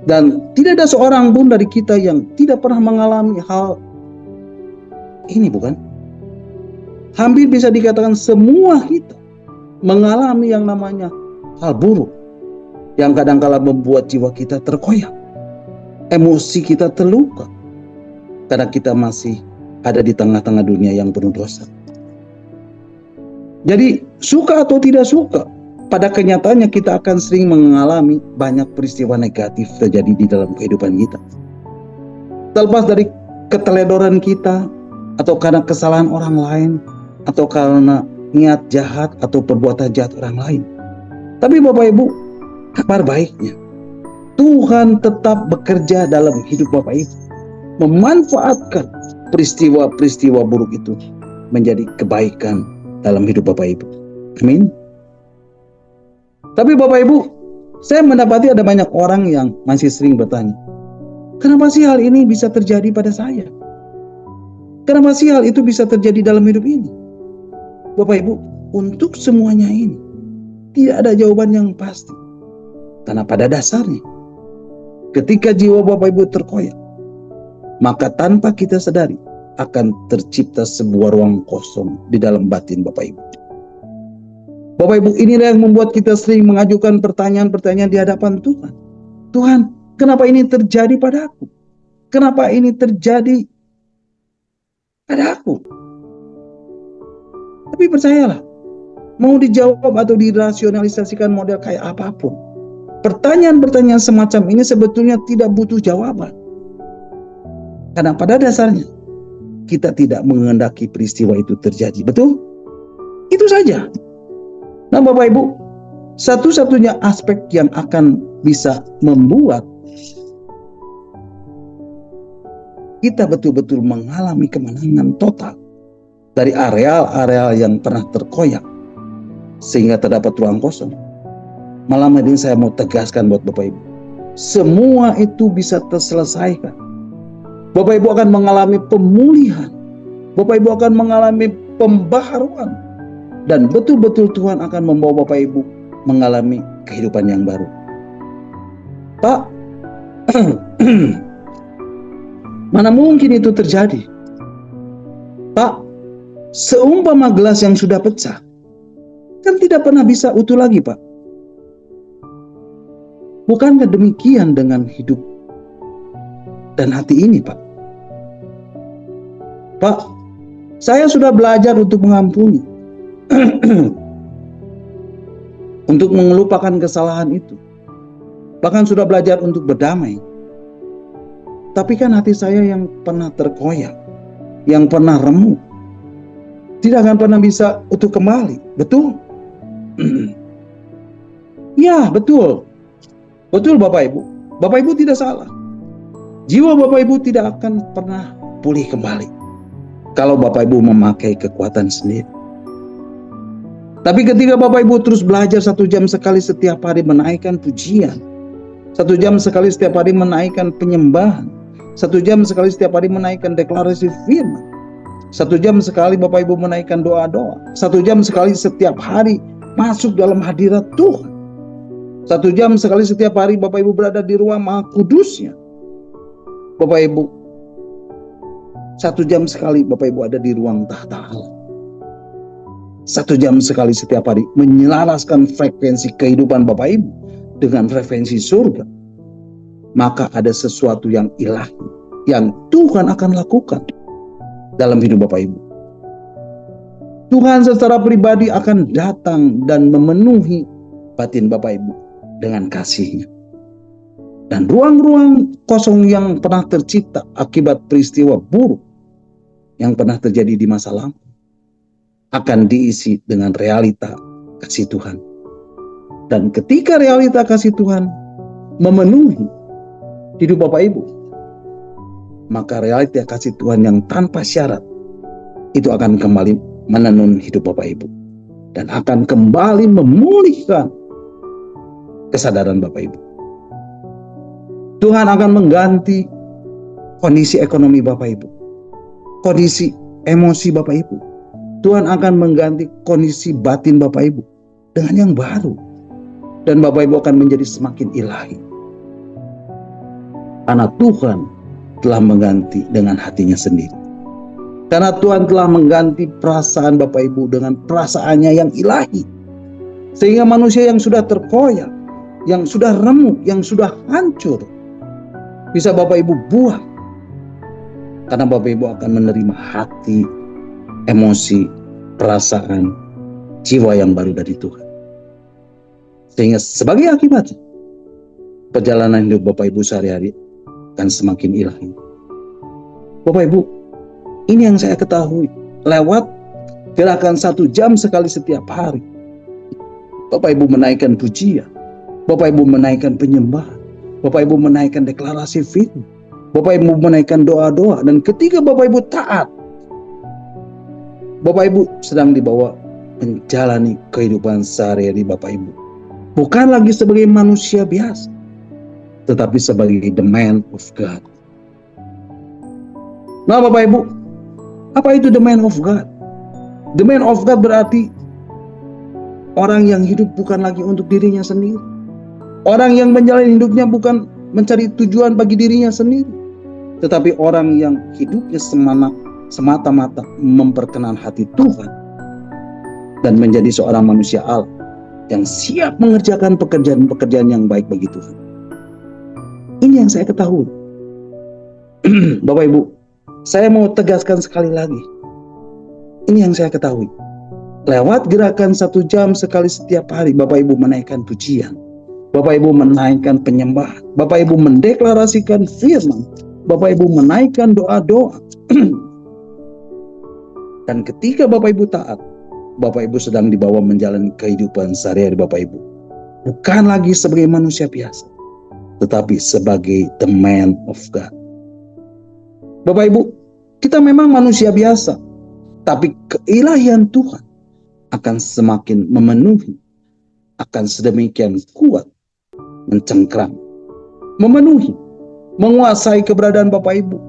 Dan tidak ada seorang pun dari kita yang tidak pernah mengalami hal ini, bukan? Hampir bisa dikatakan semua kita mengalami yang namanya hal buruk yang kadang-kala membuat jiwa kita terkoyak, emosi kita terluka, karena kita masih ada di tengah-tengah dunia yang penuh dosa. Jadi suka atau tidak suka, pada kenyataannya kita akan sering mengalami banyak peristiwa negatif terjadi di dalam kehidupan kita. Terlepas dari keteledoran kita, atau karena kesalahan orang lain, atau karena niat jahat atau perbuatan jahat orang lain. Tapi Bapak Ibu, kabar baiknya, Tuhan tetap bekerja dalam hidup Bapak Ibu, memanfaatkan peristiwa-peristiwa buruk itu menjadi kebaikan dalam hidup Bapak Ibu. Amin. Tapi Bapak Ibu, saya mendapati ada banyak orang yang masih sering bertanya, kenapa sih hal ini bisa terjadi pada saya? Kenapa sih hal itu bisa terjadi dalam hidup ini? Bapak Ibu, untuk semuanya ini tidak ada jawaban yang pasti. Karena pada dasarnya, ketika jiwa Bapak Ibu terkoyak, maka tanpa kita sadari akan tercipta sebuah ruang kosong di dalam batin Bapak Ibu. Bapak Ibu, inilah yang membuat kita sering mengajukan pertanyaan-pertanyaan di hadapan Tuhan. Tuhan, kenapa ini terjadi pada aku? Kenapa ini terjadi pada aku? Tapi percayalah, mau dijawab atau dirasionalisasikan model kayak apapun, pertanyaan-pertanyaan semacam ini sebetulnya tidak butuh jawaban. Karena pada dasarnya, kita tidak menghendaki peristiwa itu terjadi. Betul? Itu saja. Nah Bapak Ibu, satu-satunya aspek yang akan bisa membuat kita betul-betul mengalami kemenangan total dari areal-areal yang pernah terkoyak sehingga terdapat ruang kosong. Malam ini saya mau tegaskan buat Bapak Ibu, semua itu bisa terselesaikan. Bapak Ibu akan mengalami pemulihan, Bapak Ibu akan mengalami pembaharuan, dan betul-betul Tuhan akan membawa Bapak Ibu mengalami kehidupan yang baru. Pak, mana mungkin itu terjadi? Pak, seumpama gelas yang sudah pecah, kan tidak pernah bisa utuh lagi, Pak. Bukankah demikian dengan hidup dan hati ini, Pak? Pak, saya sudah belajar untuk mengampuni, untuk melupakan kesalahan itu. Bahkan sudah belajar untuk berdamai. Tapi kan hati saya yang pernah terkoyak, yang pernah remuk, tidak akan pernah bisa utuh kembali. Betul? Ya, betul. Betul Bapak Ibu. Bapak Ibu tidak salah. Jiwa Bapak Ibu tidak akan pernah pulih kembali kalau Bapak Ibu memakai kekuatan sendiri. Tapi ketika Bapak Ibu terus belajar 1 jam sekali setiap hari menaikkan pujian, 1 jam sekali setiap hari menaikkan penyembahan, 1 jam sekali setiap hari menaikkan deklarasi firman, 1 jam sekali Bapak Ibu menaikkan doa-doa, 1 jam sekali setiap hari masuk dalam hadirat Tuhan, 1 jam sekali setiap hari Bapak Ibu berada di ruang Maha Kudusnya. Bapak Ibu, 1 jam sekali Bapak Ibu ada di ruang tahta Allah. 1 jam sekali setiap hari menyelaraskan frekuensi kehidupan Bapak Ibu dengan frekuensi surga. Maka ada sesuatu yang ilahi yang Tuhan akan lakukan dalam hidup Bapak Ibu. Tuhan secara pribadi akan datang dan memenuhi batin Bapak Ibu dengan kasih-Nya. Dan ruang-ruang kosong yang pernah tercipta akibat peristiwa buruk yang pernah terjadi di masa lalu akan diisi dengan realita kasih Tuhan. Dan ketika realita kasih Tuhan memenuhi hidup Bapak Ibu, maka realita kasih Tuhan yang tanpa syarat itu akan kembali menenun hidup Bapak Ibu dan akan kembali memulihkan kesadaran Bapak Ibu. Tuhan akan mengganti kondisi ekonomi Bapak Ibu, kondisi emosi Bapak Ibu. Tuhan akan mengganti kondisi batin Bapak Ibu dengan yang baru. Dan Bapak Ibu akan menjadi semakin ilahi. Karena Tuhan telah mengganti dengan hatinya sendiri. Karena Tuhan telah mengganti perasaan Bapak Ibu dengan perasaannya yang ilahi. Sehingga manusia yang sudah terkoyak, yang sudah remuk, yang sudah hancur, bisa Bapak Ibu buang. Karena Bapak Ibu akan menerima hati, emosi, perasaan, jiwa yang baru dari Tuhan. Sehingga sebagai akibatnya, perjalanan hidup Bapak Ibu sehari-hari akan semakin ilahi. Bapak Ibu, ini yang saya ketahui lewat gerakan 1 jam sekali setiap hari. Bapak Ibu menaikkan pujian, Bapak Ibu menaikkan penyembahan, Bapak Ibu menaikkan deklarasi firman, Bapak Ibu menaikkan doa-doa. Dan ketika Bapak Ibu taat, Bapak Ibu sedang dibawa menjalani kehidupan sehari-hari Bapak Ibu. Bukan lagi sebagai manusia biasa, tetapi sebagai the man of God. Nah Bapak Ibu, apa itu the man of God? The man of God berarti orang yang hidup bukan lagi untuk dirinya sendiri. Orang yang menjalani hidupnya bukan mencari tujuan bagi dirinya sendiri, tetapi orang yang hidupnya semata-mata memperkenan hati Tuhan dan menjadi seorang manusia Allah yang siap mengerjakan pekerjaan-pekerjaan yang baik bagi Tuhan. Ini yang saya ketahui. Bapak Ibu, saya mau tegaskan sekali lagi. Ini yang saya ketahui. Lewat gerakan 1 jam sekali setiap hari, Bapak Ibu menaikkan pujian, Bapak Ibu menaikkan penyembahan, Bapak Ibu mendeklarasikan firman, Bapak Ibu menaikkan doa-doa. Dan ketika Bapak Ibu taat, Bapak Ibu sedang dibawa menjalani kehidupan sehari-hari Bapak Ibu. Bukan lagi sebagai manusia biasa, tetapi sebagai the man of God. Bapak Ibu, kita memang manusia biasa, tapi keilahian Tuhan akan semakin memenuhi, akan sedemikian kuat, mencengkram, memenuhi, menguasai keberadaan Bapak Ibu,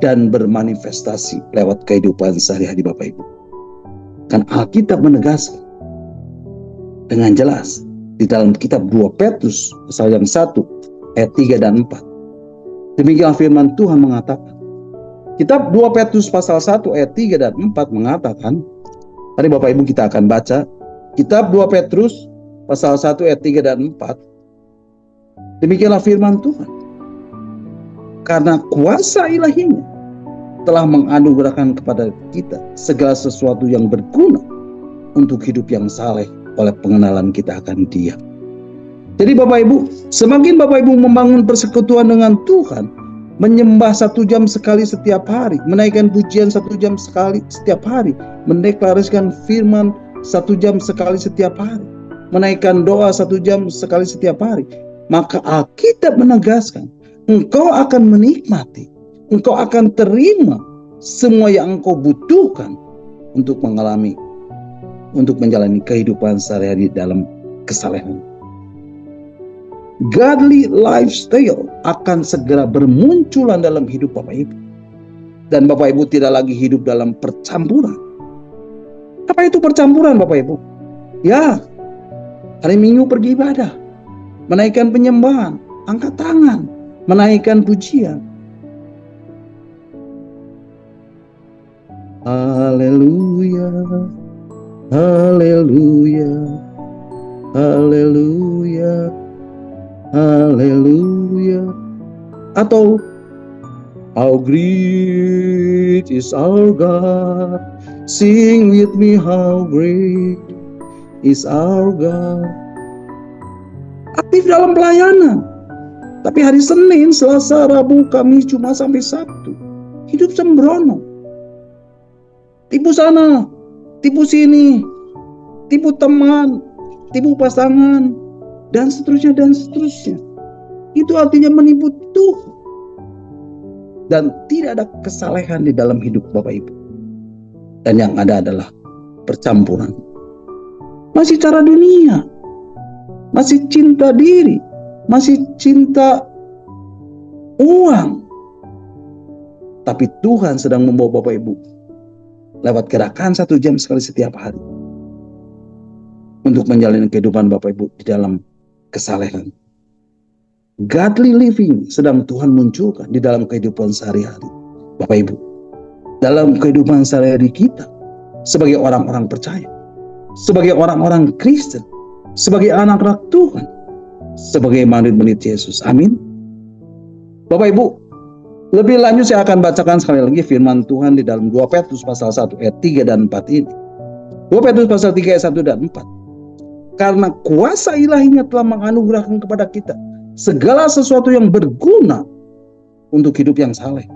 dan bermanifestasi lewat kehidupan sehari-hari Bapak Ibu. Kan Alkitab menegaskan dengan jelas di dalam kitab 2 Petrus pasal yang 1 ayat 3 dan 4. Demikian firman Tuhan mengatakan. Kitab 2 Petrus pasal 1 ayat 3 dan 4 mengatakan, tadi Bapak Ibu kita akan baca kitab 2 Petrus pasal 1 ayat 3 dan 4. Demikianlah firman Tuhan. Karena kuasa ilahinya telah menganugerahkan kepada kita segala sesuatu yang berguna untuk hidup yang saleh oleh pengenalan kita akan Dia. Jadi Bapak Ibu, semakin Bapak Ibu membangun persekutuan dengan Tuhan, menyembah 1 jam sekali setiap hari, menaikkan pujian 1 jam sekali setiap hari, mendeklarasikan firman 1 jam sekali setiap hari, menaikkan doa 1 jam sekali setiap hari, maka Alkitab menegaskan engkau akan menikmati, engkau akan terima semua yang engkau butuhkan untuk menjalani kehidupan sehari-hari dalam kesalehan. Godly lifestyle akan segera bermunculan dalam hidup Bapak Ibu. Dan Bapak Ibu tidak lagi hidup dalam percampuran. Apa itu percampuran Bapak Ibu? Ya, hari Minggu pergi ibadah, menaikkan penyembahan, angkat tangan, menaikkan pujian. Haleluya, haleluya, haleluya, haleluya. Atau how great is our God, sing with me how great is our God. Aktif dalam pelayanan, tapi hari Senin, Selasa, Rabu, Kamis, Jumat sampai Sabtu hidup sembrono, tipu sana, tipu sini, tipu teman, tipu pasangan, dan seterusnya dan seterusnya. Itu artinya menipu Tuhan. Dan tidak ada kesalehan di dalam hidup Bapak Ibu. Dan yang ada adalah percampuran. Masih cara dunia, masih cinta diri, masih cinta uang. Tapi Tuhan sedang membawa Bapak Ibu lewat gerakan 1 jam sekali setiap hari untuk menjalani kehidupan Bapak Ibu di dalam kesalehan. Godly living sedang Tuhan munculkan di dalam kehidupan sehari-hari Bapak Ibu, dalam kehidupan sehari-hari kita sebagai orang-orang percaya, sebagai orang-orang Kristen, sebagai anak-anak Tuhan, sebagai murid-murid Yesus. Amin. Bapak Ibu, lebih lanjut saya akan bacakan sekali lagi firman Tuhan di dalam 2 Petrus pasal 1 ayat 3 dan 4 ini. 2 Petrus pasal 3 ayat 1 dan 4. Karena kuasa ilahinya telah menganugerahkan kepada kita segala sesuatu yang berguna untuk hidup yang saleh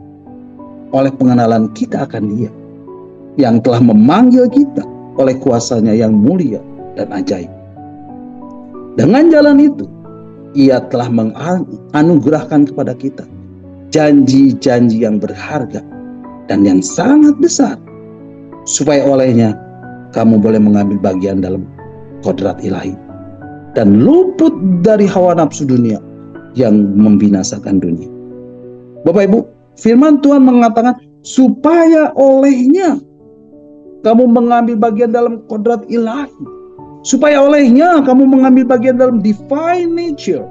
oleh pengenalan kita akan Dia yang telah memanggil kita oleh kuasanya yang mulia dan ajaib. Dengan jalan itu Ia telah menganugerahkan kepada kita janji-janji yang berharga dan yang sangat besar, supaya olehnya kamu boleh mengambil bagian dalam kodrat ilahi dan luput dari hawa nafsu dunia yang membinasakan dunia. Bapak Ibu, firman Tuhan mengatakan supaya olehnya kamu mengambil bagian dalam kodrat ilahi, supaya olehnya kamu mengambil bagian dalam divine nature,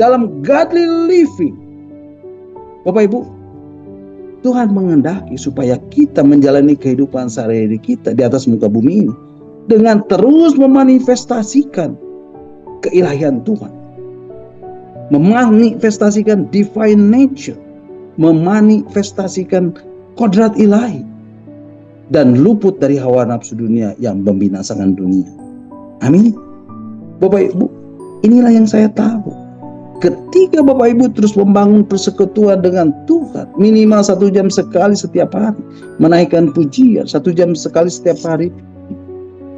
dalam godly living. Bapak Ibu, Tuhan menghendaki supaya kita menjalani kehidupan sehari-hari kita di atas muka bumi ini dengan terus memanifestasikan keilahian Tuhan, memanifestasikan divine nature, memanifestasikan kodrat ilahi, dan luput dari hawa nafsu dunia yang membinasakan dunia. Amin. Bapak Ibu, inilah yang saya tahu. Ketika Bapak Ibu terus membangun persekutuan dengan Tuhan, minimal 1 jam sekali setiap hari, menaikkan pujian 1 jam sekali setiap hari,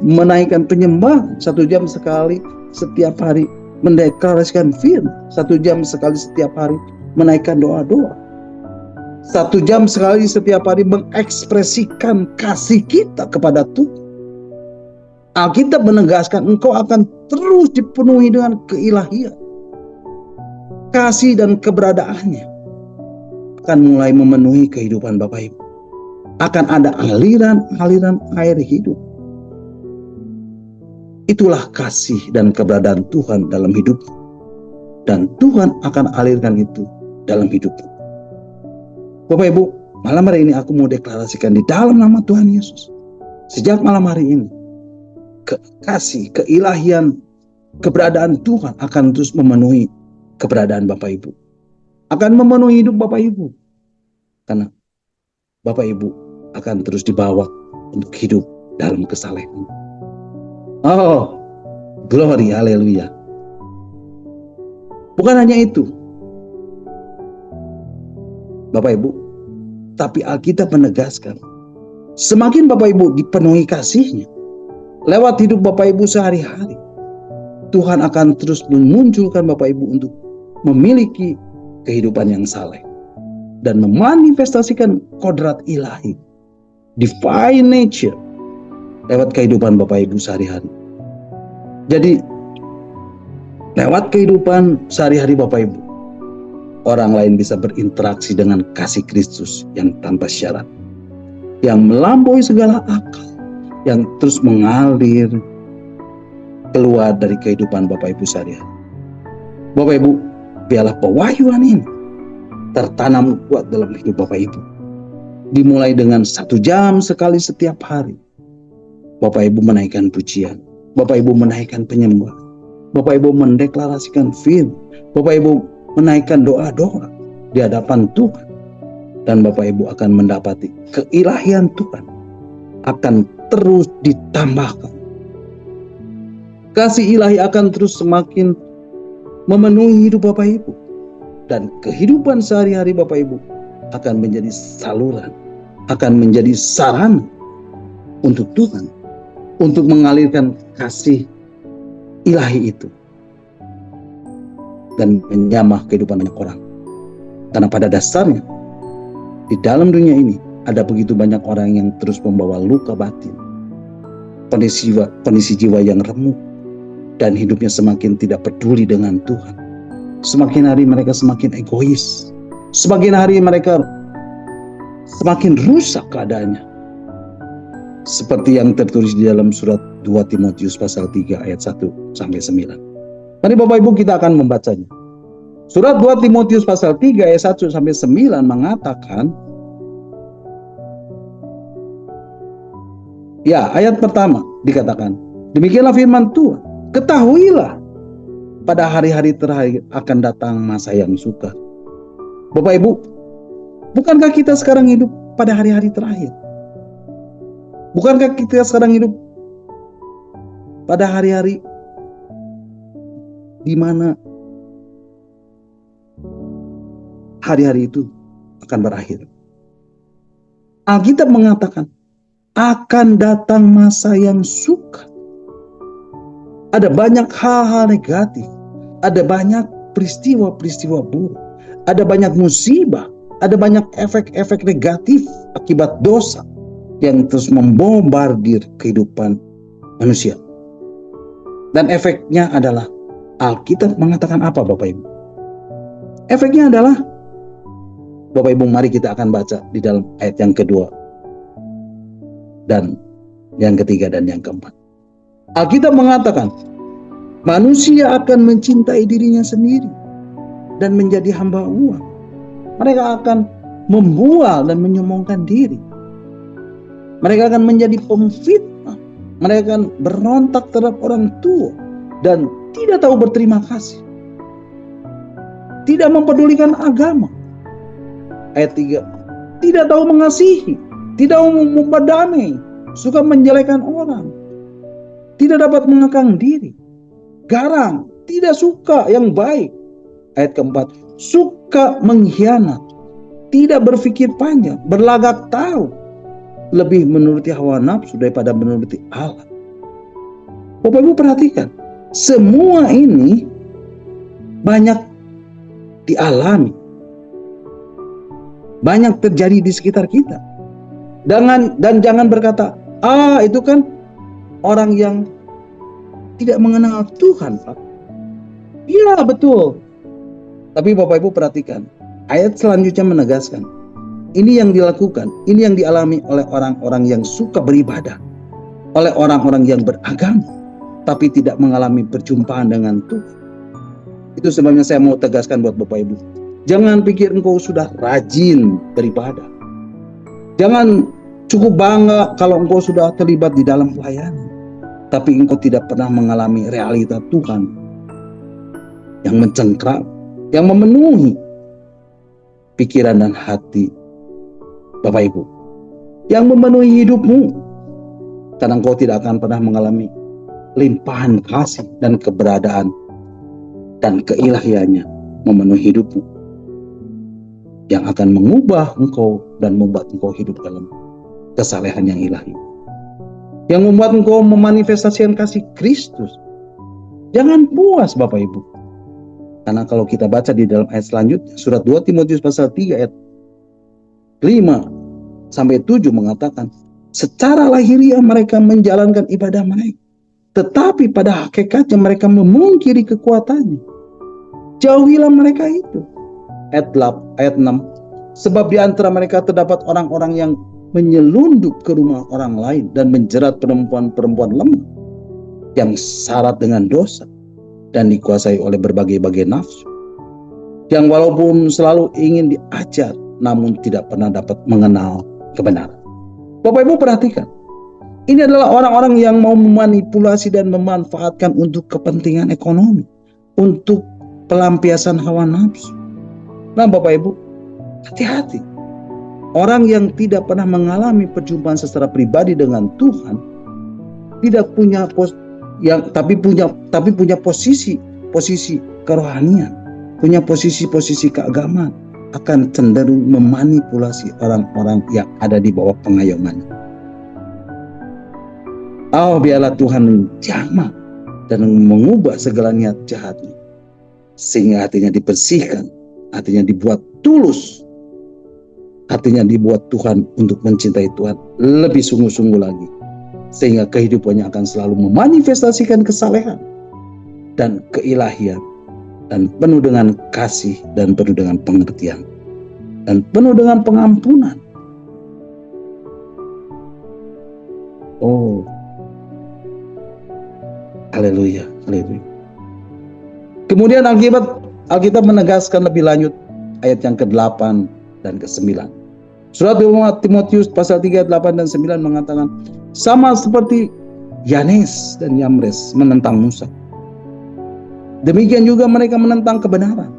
menaikkan penyembahan 1 jam sekali setiap hari, mendeklarasikan firman 1 jam sekali setiap hari, menaikkan doa-doa 1 jam sekali setiap hari, mengekspresikan kasih kita kepada Tuhan. Alkitab menegaskan engkau akan terus dipenuhi dengan keilahian, kasih dan keberadaannya akan mulai memenuhi kehidupan Bapak Ibu. Akan ada aliran-aliran air hidup. Itulah kasih dan keberadaan Tuhan dalam hidup. Dan Tuhan akan alirkan itu dalam hidup. Bapak Ibu, malam hari ini aku mau deklarasikan di dalam nama Tuhan Yesus. Sejak malam hari ini, kasih, keilahian, keberadaan Tuhan akan terus memenuhi keberadaan Bapak Ibu, akan memenuhi hidup Bapak Ibu, karena Bapak Ibu akan terus dibawa untuk hidup dalam kesalehan. Oh, glory, haleluya. Bukan hanya itu, Bapak Ibu. Tapi Alkitab menegaskan, semakin Bapak Ibu dipenuhi kasih-Nya, lewat hidup Bapak Ibu sehari-hari, Tuhan akan terus memunculkan Bapak Ibu untuk memiliki kehidupan yang saleh dan memanifestasikan kodrat ilahi, divine nature, lewat kehidupan Bapak Ibu sehari-hari. Jadi lewat kehidupan sehari-hari Bapak Ibu, orang lain bisa berinteraksi dengan kasih Kristus yang tanpa syarat, yang melampaui segala akal, yang terus mengalir keluar dari kehidupan Bapak Ibu sehari-hari. Bapak Ibu, biarlah pewahyuan ini tertanam kuat dalam hidup Bapak Ibu. Dimulai dengan 1 jam sekali setiap hari, Bapak Ibu menaikkan pujian, Bapak Ibu menaikkan penyembahan, Bapak Ibu mendeklarasikan firman, Bapak Ibu menaikkan doa-doa di hadapan Tuhan, dan Bapak Ibu akan mendapati keilahian Tuhan akan terus ditambahkan. Kasih ilahi akan terus semakin memenuhi hidup Bapak Ibu, dan kehidupan sehari-hari Bapak Ibu akan menjadi saluran, akan menjadi sarana untuk Tuhan, untuk mengalirkan kasih ilahi itu dan menyamah kehidupan banyak orang. Karena pada dasarnya di dalam dunia ini ada begitu banyak orang yang terus membawa luka batin, kondisi jiwa yang remuk, dan hidupnya semakin tidak peduli dengan Tuhan. Semakin hari mereka semakin egois, semakin hari mereka semakin rusak keadaannya. Seperti yang tertulis di dalam surat 2 Timotius pasal 3 ayat 1 sampai 9. Mari Bapak Ibu kita akan membacanya. Surat 2 Timotius pasal 3 ayat 1 sampai 9 mengatakan, ya, ayat pertama dikatakan, demikianlah firman Tuhan, ketahuilah pada hari-hari terakhir akan datang masa yang sukar. Bapak Ibu, bukankah kita sekarang hidup pada hari-hari terakhir? Bukankah kita sekarang hidup pada hari-hari di mana hari-hari itu akan berakhir? Alkitab mengatakan akan datang masa yang sukar. Ada banyak hal-hal negatif, ada banyak peristiwa-peristiwa buruk, ada banyak musibah, ada banyak efek-efek negatif akibat dosa yang terus membombardir kehidupan manusia. Dan efeknya adalah, Alkitab mengatakan apa Bapak Ibu? Efeknya adalah, Bapak Ibu mari kita akan baca di dalam ayat yang kedua dan yang ketiga dan yang keempat. Alkitab mengatakan manusia akan mencintai dirinya sendiri dan menjadi hamba uang. Mereka akan membual dan menyombongkan diri. Mereka akan menjadi pemfitnah. Mereka akan berontak terhadap orang tua dan tidak tahu berterima kasih. Tidak mempedulikan agama. Ayat 3. Tidak tahu mengasihi, tidak mau membuat damai, suka menjelekan orang, tidak dapat mengekang diri, garang, tidak suka yang baik. Ayat keempat, suka mengkhianat, tidak berpikir panjang, berlagak tahu, lebih menuruti hawa nafsu daripada menuruti Allah. Bapak Ibu perhatikan, semua ini banyak dialami, banyak terjadi di sekitar kita. Dan jangan berkata, itu kan orang yang tidak mengenal Tuhan, Pak. Iya, betul. Tapi Bapak Ibu perhatikan, ayat selanjutnya menegaskan, ini yang dilakukan, ini yang dialami oleh orang-orang yang suka beribadah, oleh orang-orang yang beragama, tapi tidak mengalami perjumpaan dengan Tuhan. Itu sebabnya saya mau tegaskan buat Bapak Ibu, jangan pikir engkau sudah rajin beribadah. Jangan cukup bangga kalau engkau sudah terlibat di dalam pelayanan, tapi engkau tidak pernah mengalami realita Tuhan yang mencengkram, yang memenuhi pikiran dan hati Bapak Ibu, yang memenuhi hidupmu. Karena engkau tidak akan pernah mengalami limpahan kasih dan keberadaan dan keilahiannya memenuhi hidupmu. yang akan mengubah engkau dan membuat engkau hidup dalam kesalehan yang ilahi, yang membuat engkau memanifestasikan kasih Kristus. Jangan puas Bapak Ibu, karena kalau kita baca di dalam ayat selanjutnya, surat 2 Timotius pasal 3 ayat 5 sampai 7 mengatakan, secara lahiriah mereka menjalankan ibadah mereka, tetapi pada hakikatnya mereka memungkiri kekuatannya. Jauhilah mereka itu. Ayat 6, sebab di antara mereka terdapat orang-orang yang menyelundup ke rumah orang lain dan menjerat perempuan-perempuan lemah yang syarat dengan dosa dan dikuasai oleh berbagai-bagai nafsu, yang walaupun selalu ingin diajar namun tidak pernah dapat mengenal kebenaran. Bapak Ibu perhatikan, ini adalah orang-orang yang mau memanipulasi dan memanfaatkan untuk kepentingan ekonomi, untuk pelampiasan hawa nafsu. Nah Bapak Ibu, hati-hati. Orang yang tidak pernah mengalami perjumpaan secara pribadi dengan Tuhan, tidak punya tapi punya posisi kerohanian, punya posisi keagamaan, akan cenderung memanipulasi orang-orang yang ada di bawah pengayomannya. Oh, biarlah Tuhan menjamah dan mengubah segala niat jahatnya, sehingga hatinya dibersihkan, hatinya dibuat tulus, hatinya dibuat Tuhan untuk mencintai Tuhan lebih sungguh-sungguh lagi, sehingga kehidupannya akan selalu memanifestasikan kesalehan dan keilahian, dan penuh dengan kasih, dan penuh dengan pengertian, dan penuh dengan pengampunan. Oh, haleluya, haleluya. Kemudian Alkitab menegaskan lebih lanjut ayat yang ke-8 dan ke-9. Surat 2 Timotius pasal 3 ayat 8 dan 9 mengatakan, sama seperti Yanes dan Yamres menentang Musa, demikian juga mereka menentang kebenaran.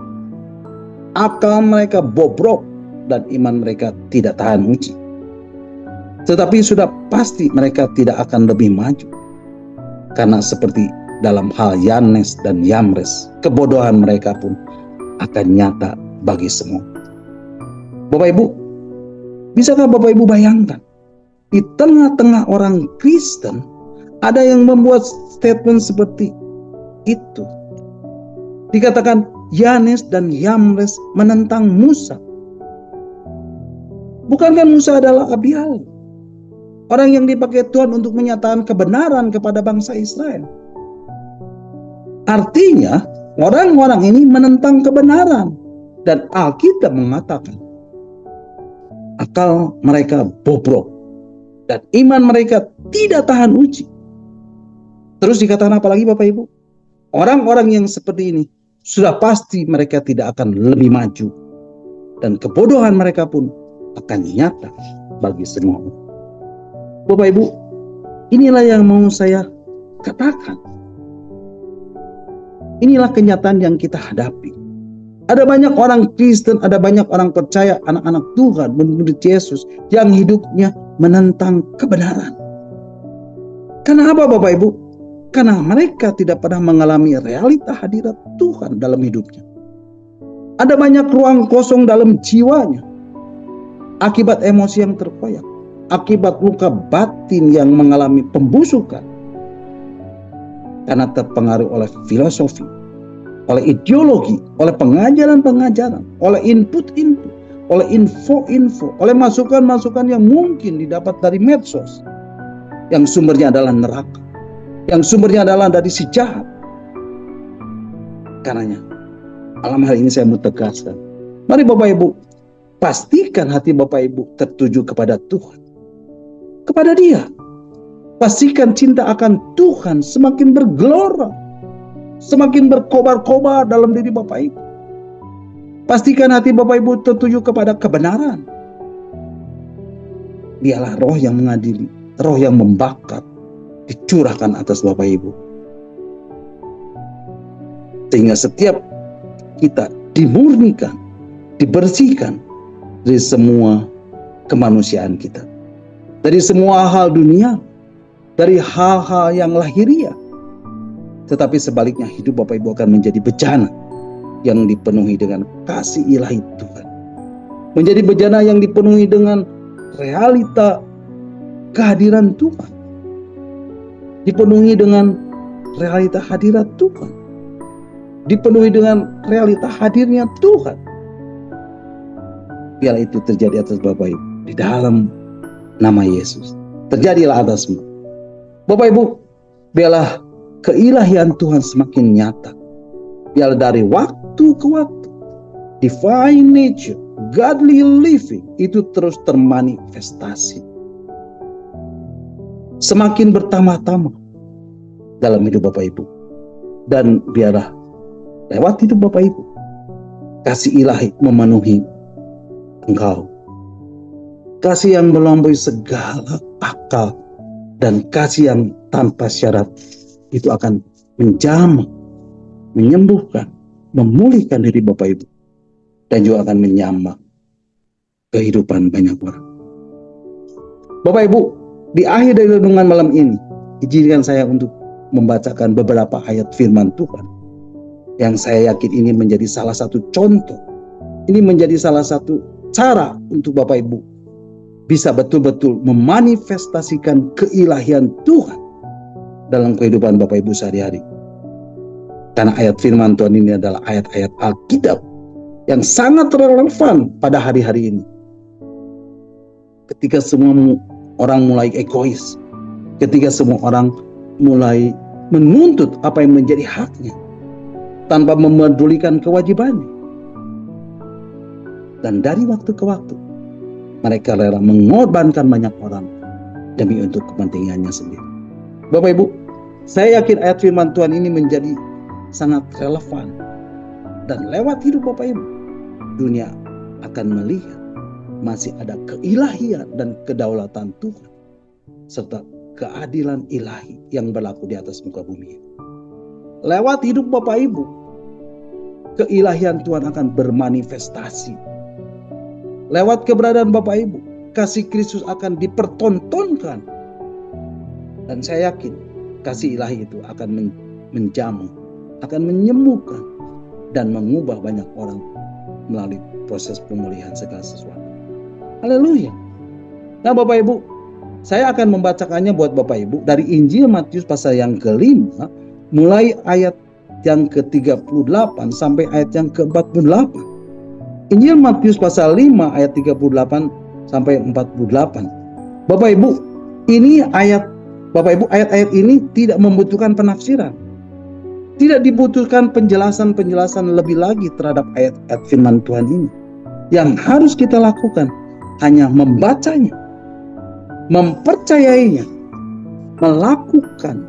Akal mereka bobrok dan iman mereka tidak tahan uji. Tetapi sudah pasti mereka tidak akan lebih maju, karena seperti dalam hal Yanes dan Yamres, kebodohan mereka pun akan nyata bagi semua. Bapak Ibu, bisakah Bapak Ibu bayangkan, di tengah-tengah orang Kristen ada yang membuat statement seperti itu? Dikatakan Yanes dan Yamres menentang Musa. Bukankah Musa adalah Abial, orang yang dipakai Tuhan untuk menyatakan kebenaran kepada bangsa Israel? Artinya orang-orang ini menentang kebenaran, dan Alkitab mengatakan akal mereka bobrok dan iman mereka tidak tahan uji. Terus dikatakan apa lagi Bapak Ibu? Orang-orang yang seperti ini sudah pasti mereka tidak akan lebih maju, dan kebodohan mereka pun akan nyata bagi semua. Bapak Ibu, inilah yang mau saya katakan. Inilah kenyataan yang kita hadapi. Ada banyak orang Kristen, ada banyak orang percaya, anak-anak Tuhan, murid Yesus, yang hidupnya menentang kebenaran. Karena apa Bapak Ibu? Karena mereka tidak pernah mengalami realita hadirat Tuhan dalam hidupnya. Ada banyak ruang kosong dalam jiwanya, akibat emosi yang terkoyak, akibat luka batin yang mengalami pembusukan, karena terpengaruh oleh filosofi, oleh ideologi, oleh pengajaran-pengajaran, oleh input-input, oleh info-info, oleh masukan-masukan yang mungkin didapat dari medsos, yang sumbernya adalah neraka, yang sumbernya adalah dari si jahat. Karenanya, malam hari ini saya mau tegaskan, mari Bapak Ibu, pastikan hati Bapak Ibu tertuju kepada Tuhan, kepada Dia. Pastikan cinta akan Tuhan semakin bergelora, semakin berkobar-kobar dalam diri Bapak Ibu. Pastikan hati Bapak Ibu tertuju kepada kebenaran. Biarlah roh yang mengadili, roh yang membakar, dicurahkan atas Bapak Ibu, sehingga setiap kita dimurnikan, dibersihkan dari semua kemanusiaan kita, dari semua hal dunia, dari hal-hal yang lahiriah. Tetapi sebaliknya hidup Bapak Ibu akan menjadi bejana yang dipenuhi dengan kasih ilahi Tuhan, menjadi bejana yang dipenuhi dengan realita kehadiran Tuhan, dipenuhi dengan realita hadirat Tuhan, dipenuhi dengan realita hadirnya Tuhan. Biarlah itu terjadi atas Bapak Ibu di dalam nama Yesus. Terjadilah atasmu. Bapak Ibu, biarlah keilahian Tuhan semakin nyata. Biarlah dari waktu ke waktu, divine nature, godly living itu terus termanifestasi. Semakin bertambah-tambah dalam hidup Bapak Ibu. Dan biarlah lewat hidup Bapak Ibu, kasih ilahi memenuhi engkau. Kasih yang melampaui segala akal dan kasih yang tanpa syarat itu akan menjamah, menyembuhkan, memulihkan diri Bapak Ibu, dan juga akan menyamah kehidupan banyak orang. Bapak Ibu, di akhir dari renungan malam ini, izinkan saya untuk membacakan beberapa ayat firman Tuhan yang saya yakin ini menjadi salah satu contoh, ini menjadi salah satu cara untuk Bapak Ibu bisa betul-betul memanifestasikan keilahian Tuhan dalam kehidupan Bapak Ibu sehari-hari. Karena ayat firman Tuhan ini adalah ayat-ayat Alkitab yang sangat relevan pada hari-hari ini. Ketika semua orang mulai egois, ketika semua orang mulai menuntut apa yang menjadi haknya tanpa memedulikan kewajibannya. Dan dari waktu ke waktu, mereka rela mengorbankan banyak orang demi untuk kepentingannya sendiri. Bapak Ibu, saya yakin ayat firman Tuhan ini menjadi sangat relevan. Dan lewat hidup Bapak Ibu, dunia akan melihat masih ada keilahian dan kedaulatan Tuhan, serta keadilan ilahi yang berlaku di atas muka bumi. Lewat hidup Bapak Ibu, keilahian Tuhan akan bermanifestasi. Lewat keberadaan Bapak Ibu, kasih Kristus akan dipertontonkan. Dan saya yakin kasih ilahi itu akan menjamu, akan menyembuhkan, dan mengubah banyak orang melalui proses pemulihan segala sesuatu. Haleluya. Nah Bapak Ibu, saya akan membacakannya buat Bapak Ibu dari Injil Matius pasal yang ke-5, mulai ayat yang ke-38 sampai ayat yang ke-48. Injil Matius pasal 5 ayat 38 sampai 48. Bapak Ibu, ayat-ayat ini tidak membutuhkan penafsiran. Tidak dibutuhkan penjelasan-penjelasan lebih lagi terhadap ayat-ayat firman Tuhan ini. Yang harus kita lakukan hanya membacanya, mempercayainya, melakukan,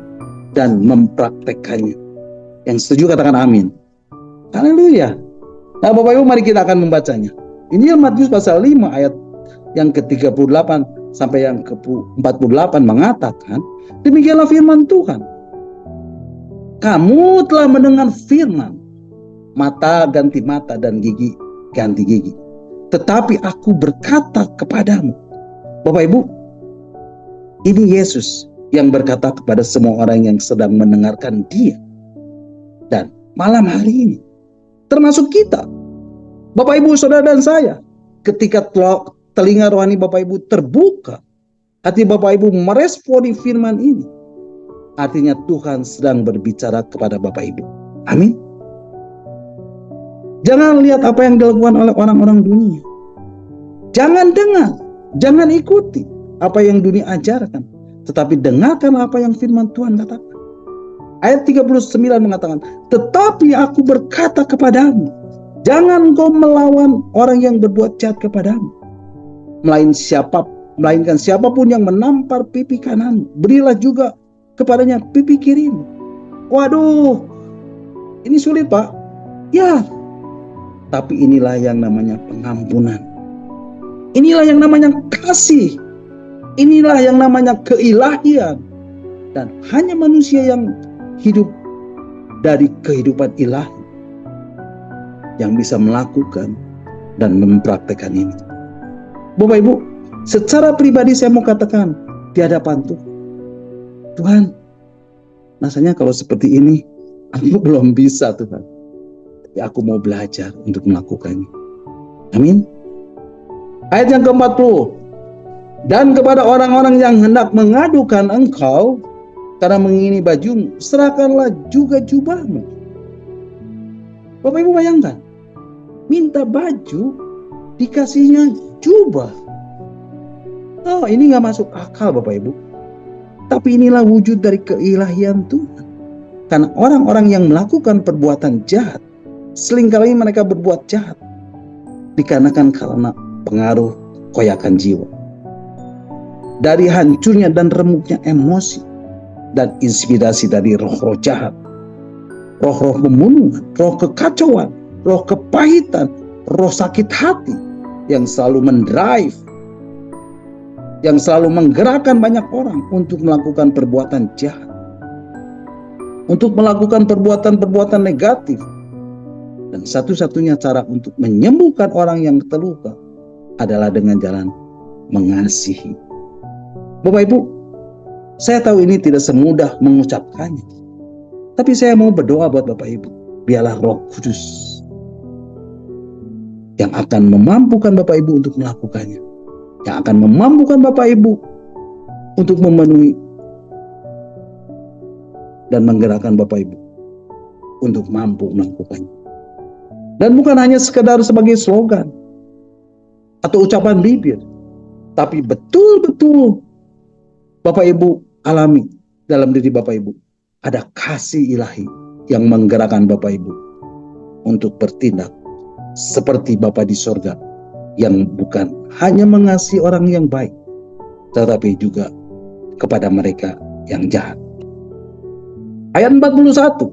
dan mempraktekannya. Yang setuju katakan amin. Haleluya. Nah Bapak Ibu, mari kita akan membacanya. Injil Matius pasal 5 ayat yang ke-38 sampai yang ke-48 mengatakan, demikianlah firman Tuhan. Kamu telah mendengar firman, mata ganti mata dan gigi ganti gigi. Tetapi aku berkata kepadamu. Bapak Ibu, ini Yesus yang berkata kepada semua orang yang sedang mendengarkan Dia. Dan malam hari ini, termasuk kita, Bapak Ibu, saudara dan saya, ketika telinga rohani Bapak Ibu terbuka, hati Bapak Ibu meresponi firman ini, artinya Tuhan sedang berbicara kepada Bapak Ibu. Amin. Jangan lihat apa yang dilakukan oleh orang-orang dunia. Jangan dengar, jangan ikuti apa yang dunia ajarkan, tetapi dengarkan apa yang firman Tuhan katakan. Ayat 39 mengatakan, tetapi aku berkata kepadamu, jangan kau melawan orang yang berbuat jahat kepadamu. Melainkan siapapun yang menampar pipi kananmu, berilah juga kepadanya pipi kirimu. Waduh, ini sulit Pak. Ya, tapi inilah yang namanya pengampunan. Inilah yang namanya kasih. Inilah yang namanya keilahian. Dan hanya manusia yang hidup dari kehidupan ilahi yang bisa melakukan dan mempraktekkan ini. Bapak Ibu, secara pribadi saya mau katakan di hadapan Tuhan, rasanya kalau seperti ini aku belum bisa Tuhan, tapi aku mau belajar untuk melakukannya. Amin. Ayat yang ke-40. Dan kepada orang-orang yang hendak mengadukan engkau karena mengingini bajumu, serahkanlah juga jubahmu. Bapak Ibu bayangkan, minta baju, dikasihnya jubah. Oh, ini gak masuk akal Bapak Ibu. Tapi inilah wujud dari keilahian Tuhan. Karena orang-orang yang melakukan perbuatan jahat, seringkali mereka berbuat jahat dikarenakan karena pengaruh koyakan jiwa. Dari hancurnya dan remuknya emosi dan inspirasi dari roh-roh jahat, roh-roh pembunuhan, roh kekacauan, roh kepahitan, roh sakit hati yang selalu mendrive, yang selalu menggerakkan banyak orang untuk melakukan perbuatan jahat, untuk melakukan perbuatan-perbuatan negatif. Dan satu-satunya cara untuk menyembuhkan orang yang terluka adalah dengan jalan mengasihi. Bapak Ibu, saya tahu ini tidak semudah mengucapkannya, tapi saya mau berdoa buat Bapak Ibu, biarlah Roh Kudus yang akan memampukan Bapak Ibu untuk melakukannya, yang akan memampukan Bapak Ibu untuk memenuhi dan menggerakkan Bapak Ibu untuk mampu melakukannya. Dan bukan hanya sekedar sebagai slogan atau ucapan bibir, tapi betul-betul Bapak Ibu alami dalam diri Bapak Ibu ada kasih ilahi yang menggerakkan Bapak Ibu untuk bertindak seperti Bapa di sorga, yang bukan hanya mengasihi orang yang baik, tetapi juga kepada mereka yang jahat. Ayat 41.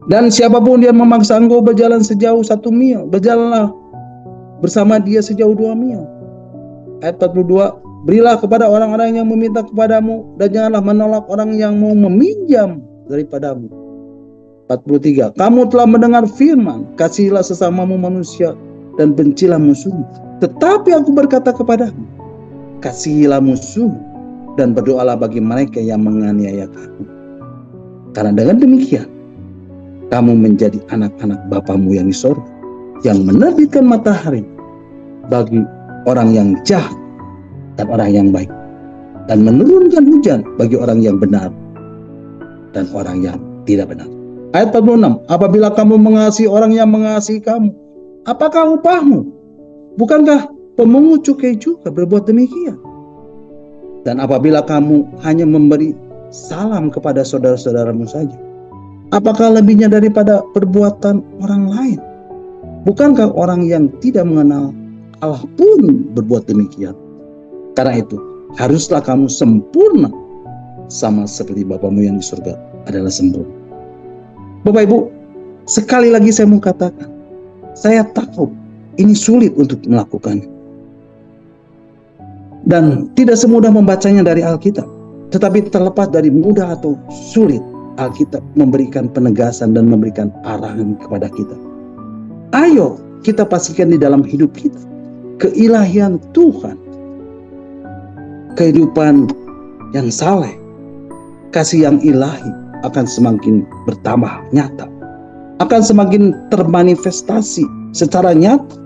Dan siapapun yang memaksa engkau berjalan sejauh 1 mil, berjalanlah bersama dia sejauh 2 mil. Ayat 42. Berilah kepada orang-orang yang meminta kepadamu, dan janganlah menolak orang yang mau meminjam daripadamu. 43. Kamu telah mendengar firman, kasihilah sesamamu manusia dan bencilah musuhmu. Tetapi aku berkata kepadamu, kasihilah musuhmu dan berdoalah bagi mereka yang menganiaya kamu. Karena dengan demikian kamu menjadi anak-anak Bapamu yang di sorga, yang menerbitkan matahari bagi orang yang jahat dan orang yang baik, dan menurunkan hujan bagi orang yang benar dan orang yang tidak benar. Ayat 46. Apabila kamu mengasihi orang yang mengasihi kamu, apakah upahmu? Bukankah pemungut cukai juga berbuat demikian? Dan apabila kamu hanya memberi salam kepada saudara-saudaramu saja, apakah lebihnya daripada perbuatan orang lain? Bukankah orang yang tidak mengenal Allah pun berbuat demikian? Karena itu, haruslah kamu sempurna, sama seperti Bapamu yang di surga adalah sempurna. Bapak Ibu, sekali lagi saya mau katakan, saya tahu ini sulit untuk melakukannya. Dan tidak semudah membacanya dari Alkitab. Tetapi terlepas dari mudah atau sulit, Alkitab memberikan penegasan dan memberikan arahan kepada kita. Ayo kita pastikan di dalam hidup kita keilahian Tuhan, kehidupan yang saleh, kasih yang ilahi akan semakin bertambah nyata, akan semakin termanifestasi secara nyata,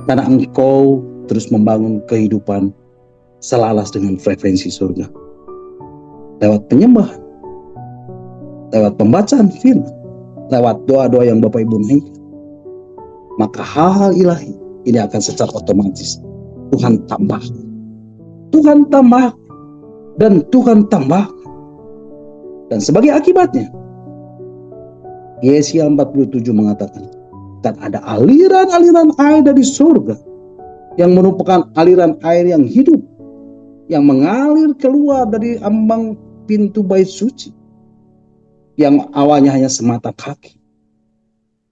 karena engkau terus membangun kehidupan selaras dengan frekuensi surga lewat penyembahan, lewat pembacaan firman, lewat doa-doa yang Bapak Ibu naikkan. Maka hal-hal ilahi ini akan secara otomatis Tuhan tambah, Tuhan tambah, dan Tuhan tambah. Dan sebagai akibatnya, Yesaya 47 mengatakan, dan ada aliran-aliran air dari surga yang merupakan aliran air yang hidup, yang mengalir keluar dari ambang pintu bait suci, yang awalnya hanya semata kaki,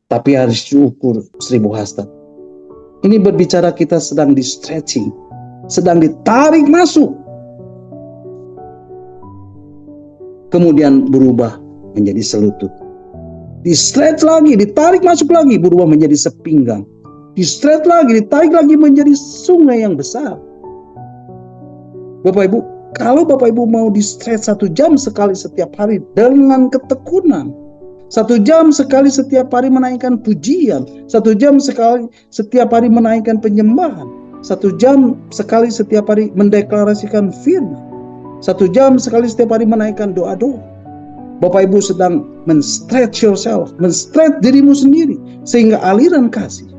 tapi harus diukur 1000 hasta. Ini berbicara kita sedang di stretching, sedang ditarik masuk, kemudian berubah menjadi selutut, di stretch lagi, ditarik masuk lagi, berubah menjadi sepinggang, di stretch lagi, ditarik lagi menjadi sungai yang besar. Bapak Ibu, kalau Bapak Ibu mau di stretch 1 jam sekali setiap hari dengan ketekunan, 1 jam sekali setiap hari menaikkan pujian, 1 jam sekali setiap hari menaikkan penyembahan, 1 jam sekali setiap hari mendeklarasikan firman. 1 jam sekali setiap hari menaikkan doa-doa. Bapak Ibu sedang men-stretch yourself, men-stretch dirimu sendiri, sehingga aliran kasih,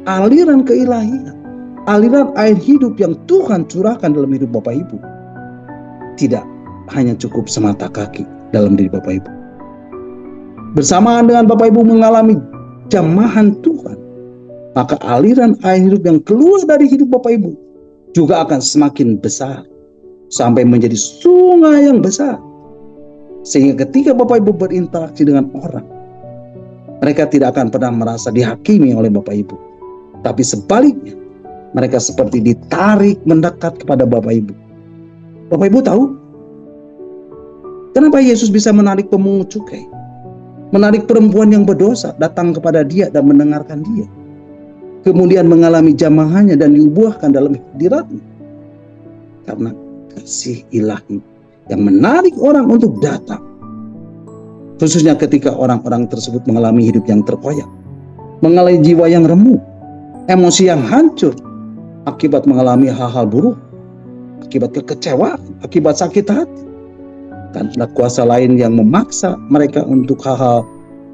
aliran keilahian, aliran air hidup yang Tuhan curahkan dalam hidup Bapak Ibu tidak hanya cukup semata kaki dalam diri Bapak Ibu. Bersamaan dengan Bapak Ibu mengalami jamahan Tuhan, maka aliran air hidup yang keluar dari hidup Bapak Ibu juga akan semakin besar, sampai menjadi sungai yang besar. Sehingga ketika Bapak Ibu berinteraksi dengan orang, mereka tidak akan pernah merasa dihakimi oleh Bapak Ibu. Tapi sebaliknya, mereka seperti ditarik mendekat kepada Bapak Ibu. Bapak Ibu tahu kenapa Yesus bisa menarik pemungut cukai, menarik perempuan yang berdosa datang kepada dia dan mendengarkan dia, kemudian mengalami jamahannya dan diubuhkan dalam hadiratnya? Karena kasih ilahi yang menarik orang untuk datang, khususnya ketika orang-orang tersebut mengalami hidup yang terkoyak, mengalami jiwa yang remuk, emosi yang hancur akibat mengalami hal-hal buruk, akibat kekecewaan, akibat sakit hati. Dan ada kuasa lain yang memaksa mereka untuk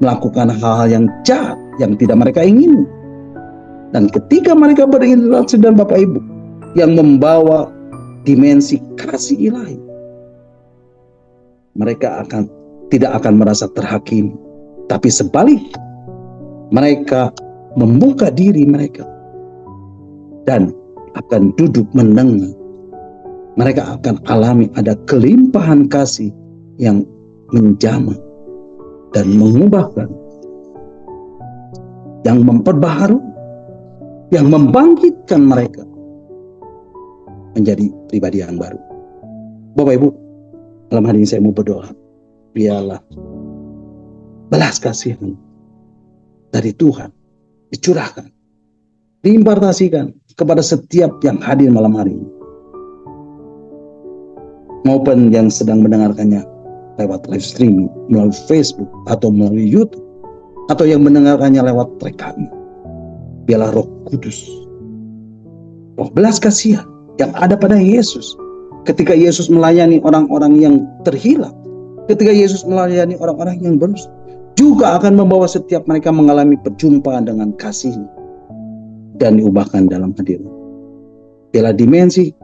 melakukan hal-hal yang jahat yang tidak mereka ingini. Dan ketika mereka berinteraksi dengan Bapak Ibu yang membawa dimensi kasih ilahi, mereka tidak akan merasa terhakimi, tapi sebaliknya mereka membuka diri mereka dan akan duduk mendengar. Mereka akan alami ada kelimpahan kasih yang menjamah dan mengubahkan, yang memperbaharui, yang membangkitkan mereka menjadi pribadi yang baru. Bapak Ibu, malam hari ini saya mau berdoa, biarlah belas kasihan dari Tuhan dicurahkan, diimpartasikan kepada setiap yang hadir malam hari ini, maupun yang sedang mendengarkannya lewat live streaming, melalui Facebook atau melalui YouTube, atau yang mendengarkannya lewat rekaman. Biarlah Roh Kudus, roh belas kasihan yang ada pada Yesus ketika Yesus melayani orang-orang yang terhilang, ketika Yesus melayani orang-orang yang berdosa, juga akan membawa setiap mereka mengalami perjumpaan dengan kasih dan diubahkan dalam hadirat. Biarlah dimensi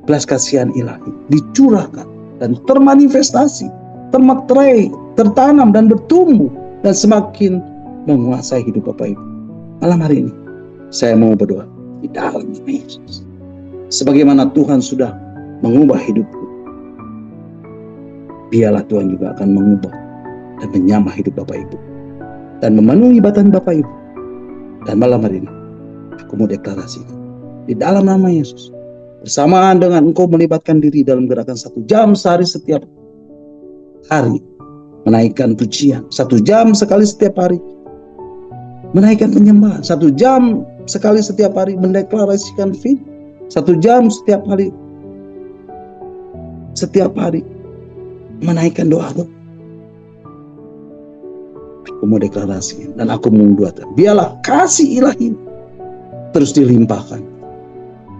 belas kasihan ilahi dicurahkan dan termanifestasi, termaterai, tertanam dan bertumbuh dan semakin menguasai hidup Bapak Ibu. Malam hari ini saya mau berdoa di dalam nama Yesus. Sebagaimana Tuhan sudah mengubah hidupku, biarlah Tuhan juga akan mengubah dan menyamah hidup Bapak Ibu dan memenuhi batan Bapak Ibu. Dan malam hari ini aku mau deklarasikan di dalam nama Yesus, bersamaan dengan engkau melibatkan diri dalam gerakan 1 jam sehari setiap hari, menaikkan pujian, 1 jam sekali setiap hari menaikkan penyembahan, 1 jam sekali setiap hari mendeklarasikan firman, 1 jam setiap hari menaikkan doa-doa. Aku mau deklarasi dan aku mau doakan, biarlah kasih ilahi terus dilimpahkan.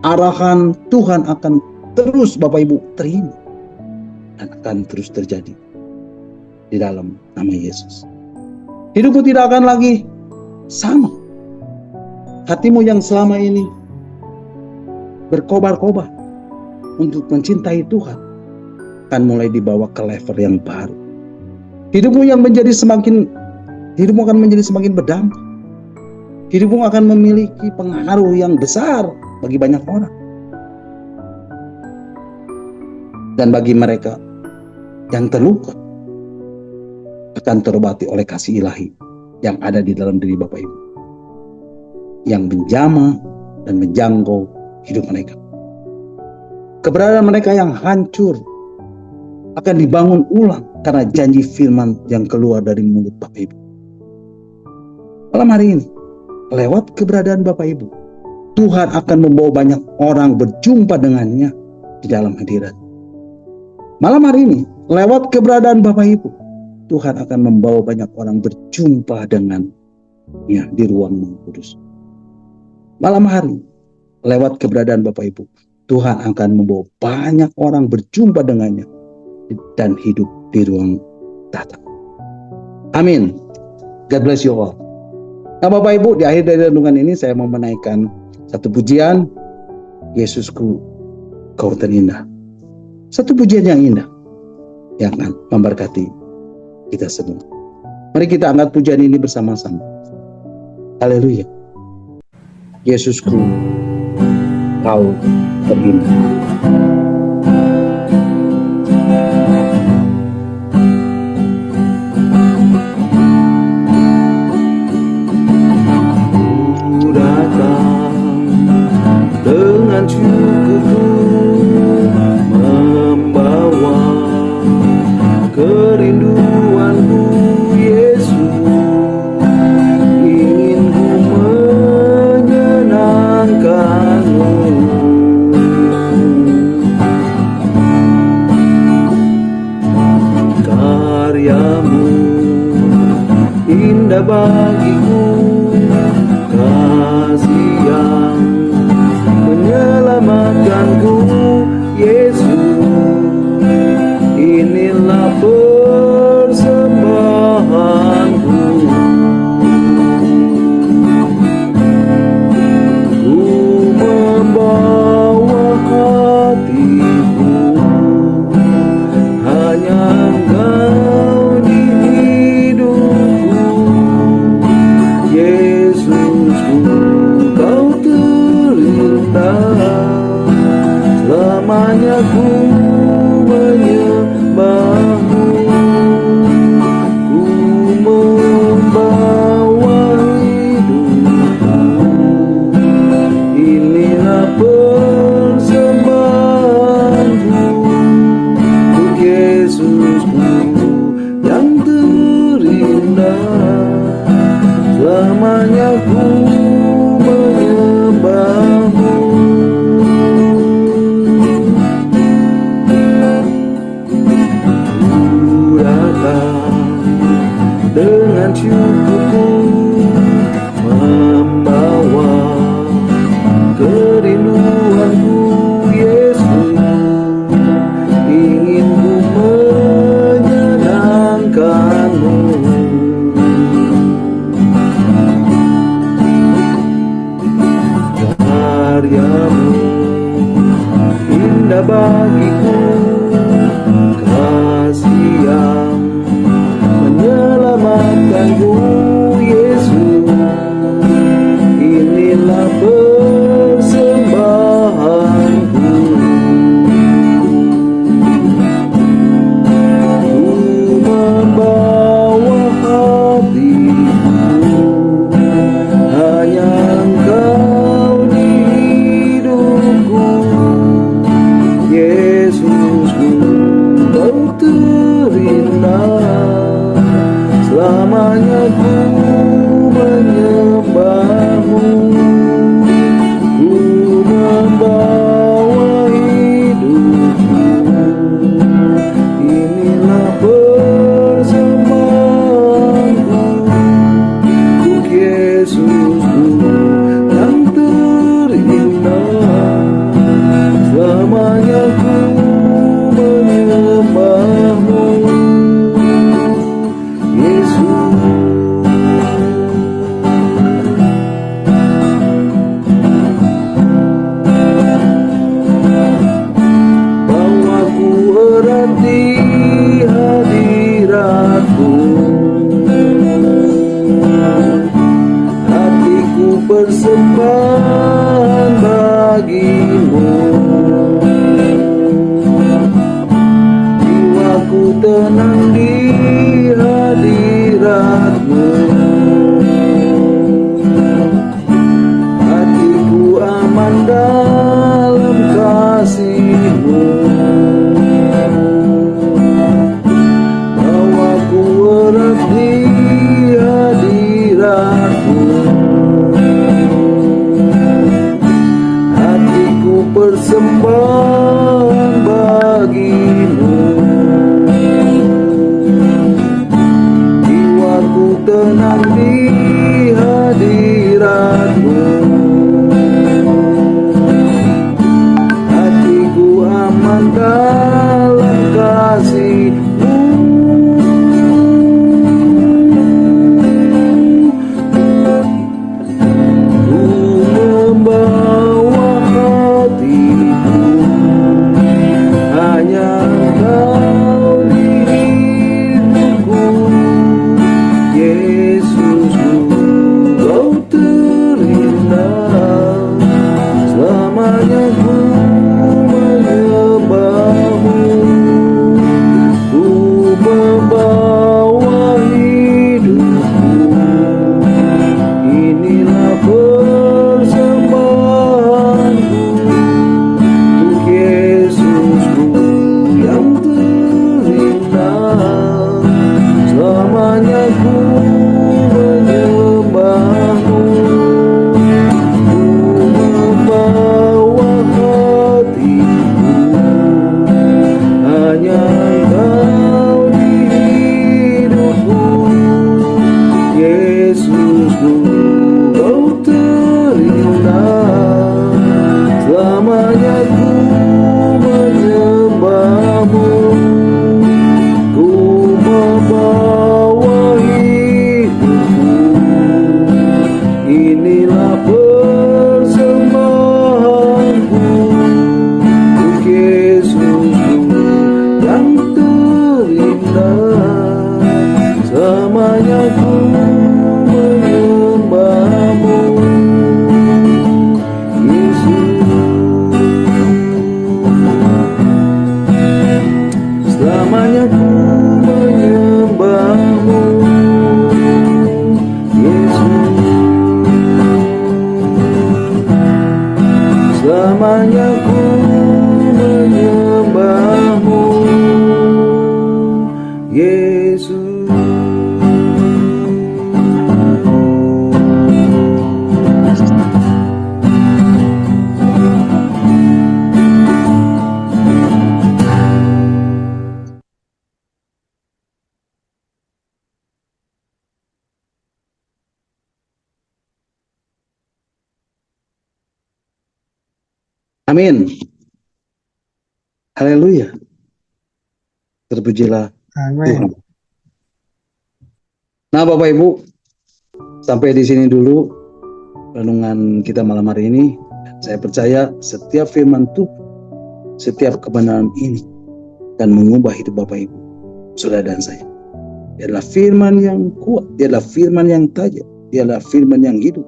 Arahan Tuhan akan terus Bapak Ibu terima dan akan terus terjadi di dalam nama Yesus. Hidupmu tidak akan lagi sama. Hatimu yang selama ini berkobar-kobar untuk mencintai Tuhan akan mulai dibawa ke level yang baru. Hidupmu akan menjadi semakin berdampak. Hidupmu akan memiliki pengaruh yang besar bagi banyak orang. Dan bagi mereka yang terluka akan terobati oleh kasih ilahi yang ada di dalam diri Bapak Ibu, yang menjamah dan menjangkau hidup mereka. Keberadaan mereka yang hancur akan dibangun ulang karena janji firman yang keluar dari mulut Bapak Ibu. Malam hari ini, lewat keberadaan Bapak Ibu, Tuhan akan membawa banyak orang berjumpa dengannya di dalam hadirat. Malam hari ini, lewat keberadaan Bapak Ibu, Tuhan akan membawa banyak orang berjumpa dengannya di ruang Maha Kudus. Malam hari, lewat keberadaan Bapak Ibu, Tuhan akan membawa banyak orang berjumpa dengannya dan hidup di ruang datang. Amin. God bless you all. Nah Bapak Ibu, di akhir dari renungan ini saya mau menaikkan satu pujian, Yesusku Kau terindah. Satu pujian yang indah yang akan memberkati kita semua. Mari kita angkat pujian ini bersama-sama. Haleluya. Yesusku, Kau terindah. Ku datang dengan syukurku, membawa kerinduanku, Yesus. Ingin ku menyenangkanmu. Karyamu indah bagiku, kasih yang menyelamatkanku, Yesus. Inilah persembahanku. Ku membawa hatiku, hanya Engkau di hidupku, Yesusku. Kau terindah, selamanya ku menyembahmu. Ku membawa hidupku, inilah persembahanku untuk Yesusku yang terindah. Selamanya ku menyembahmu. Dengan syukurku, membawa kerinduanku, Yesus. Ingin ku menyenangkanmu. Karyamu indah bagiku, kasih yang menyelamatkanku, Yesus. Inilah persembahanku. Ku membawa hatiku, hanya Engkau di hidupku, Yesusku. Kau terindah, selamanya ku menyembahmu. Ku membawa hidupku, inilah persembahanku untuk Yesusku yang terindah. Selamanya ku menyembahmu, persembahan bagimu. Jiwaku tenang di hadiratmu, hatiku aman dalam kasihmu. Bawaku erat di hadiratmu, persembahan bagimu. Jiwaku tenang dalam kasih-Mu. Ku membawa hatiku, hanya Engkau di hidupku. Yesusku, Kau terindah, selamanya ku menyembah-Mu. Ku membawa hidupku, inilah persembahanku untuk Yesusku yang terindah, selamanya ku menyembah-Mu. Ku membawa hatiku, hanya Engkau di hidupku. Yesusku, Kau terindah, selamanya ku menyembah-Mu. Ku membawa hidupku, inilah persembahanku untuk Yesusku yang terindah, selamanya ku menyembah-Mu. Yesus, selamanya ku menyembah-Mu. Yesus, selamanya ku menyembah-Mu. Yesus. Amin. Haleluya. Terpujilah Tuhan. Amin. Nah, Bapak Ibu, sampai di sini dulu renungan kita malam hari ini. Saya percaya setiap firman Tuhan, setiap kebenaran ini dan mengubah hidup Bapak Ibu, saudara dan saya. Dia adalah firman yang kuat, dia adalah firman yang tajam, dia adalah firman yang hidup,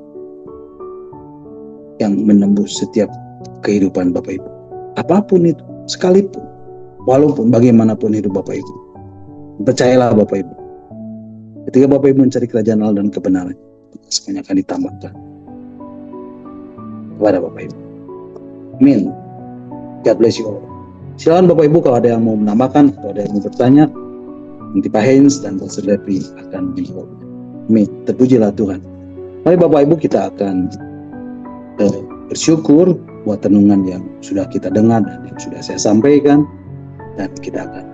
yang menembus setiap kehidupan Bapak Ibu. Apapun itu, sekalipun, walaupun bagaimanapun hidup Bapak Ibu, percayalah Bapak Ibu, ketika Bapak Ibu mencari kerajaan Allah dan kebenaran, semuanya akan ditambahkan kepada Bapak Ibu. Amin. God bless you all. Silakan Bapak Ibu kalau ada yang mau menambahkan, kalau ada yang mau bertanya, nanti Pak Hens dan Pastor Levi akan menjawab. Amin. Terpujilah Tuhan. Mari Bapak Ibu kita akan bersyukur buat renungan yang sudah kita dengar dan yang sudah saya sampaikan, dan kita akan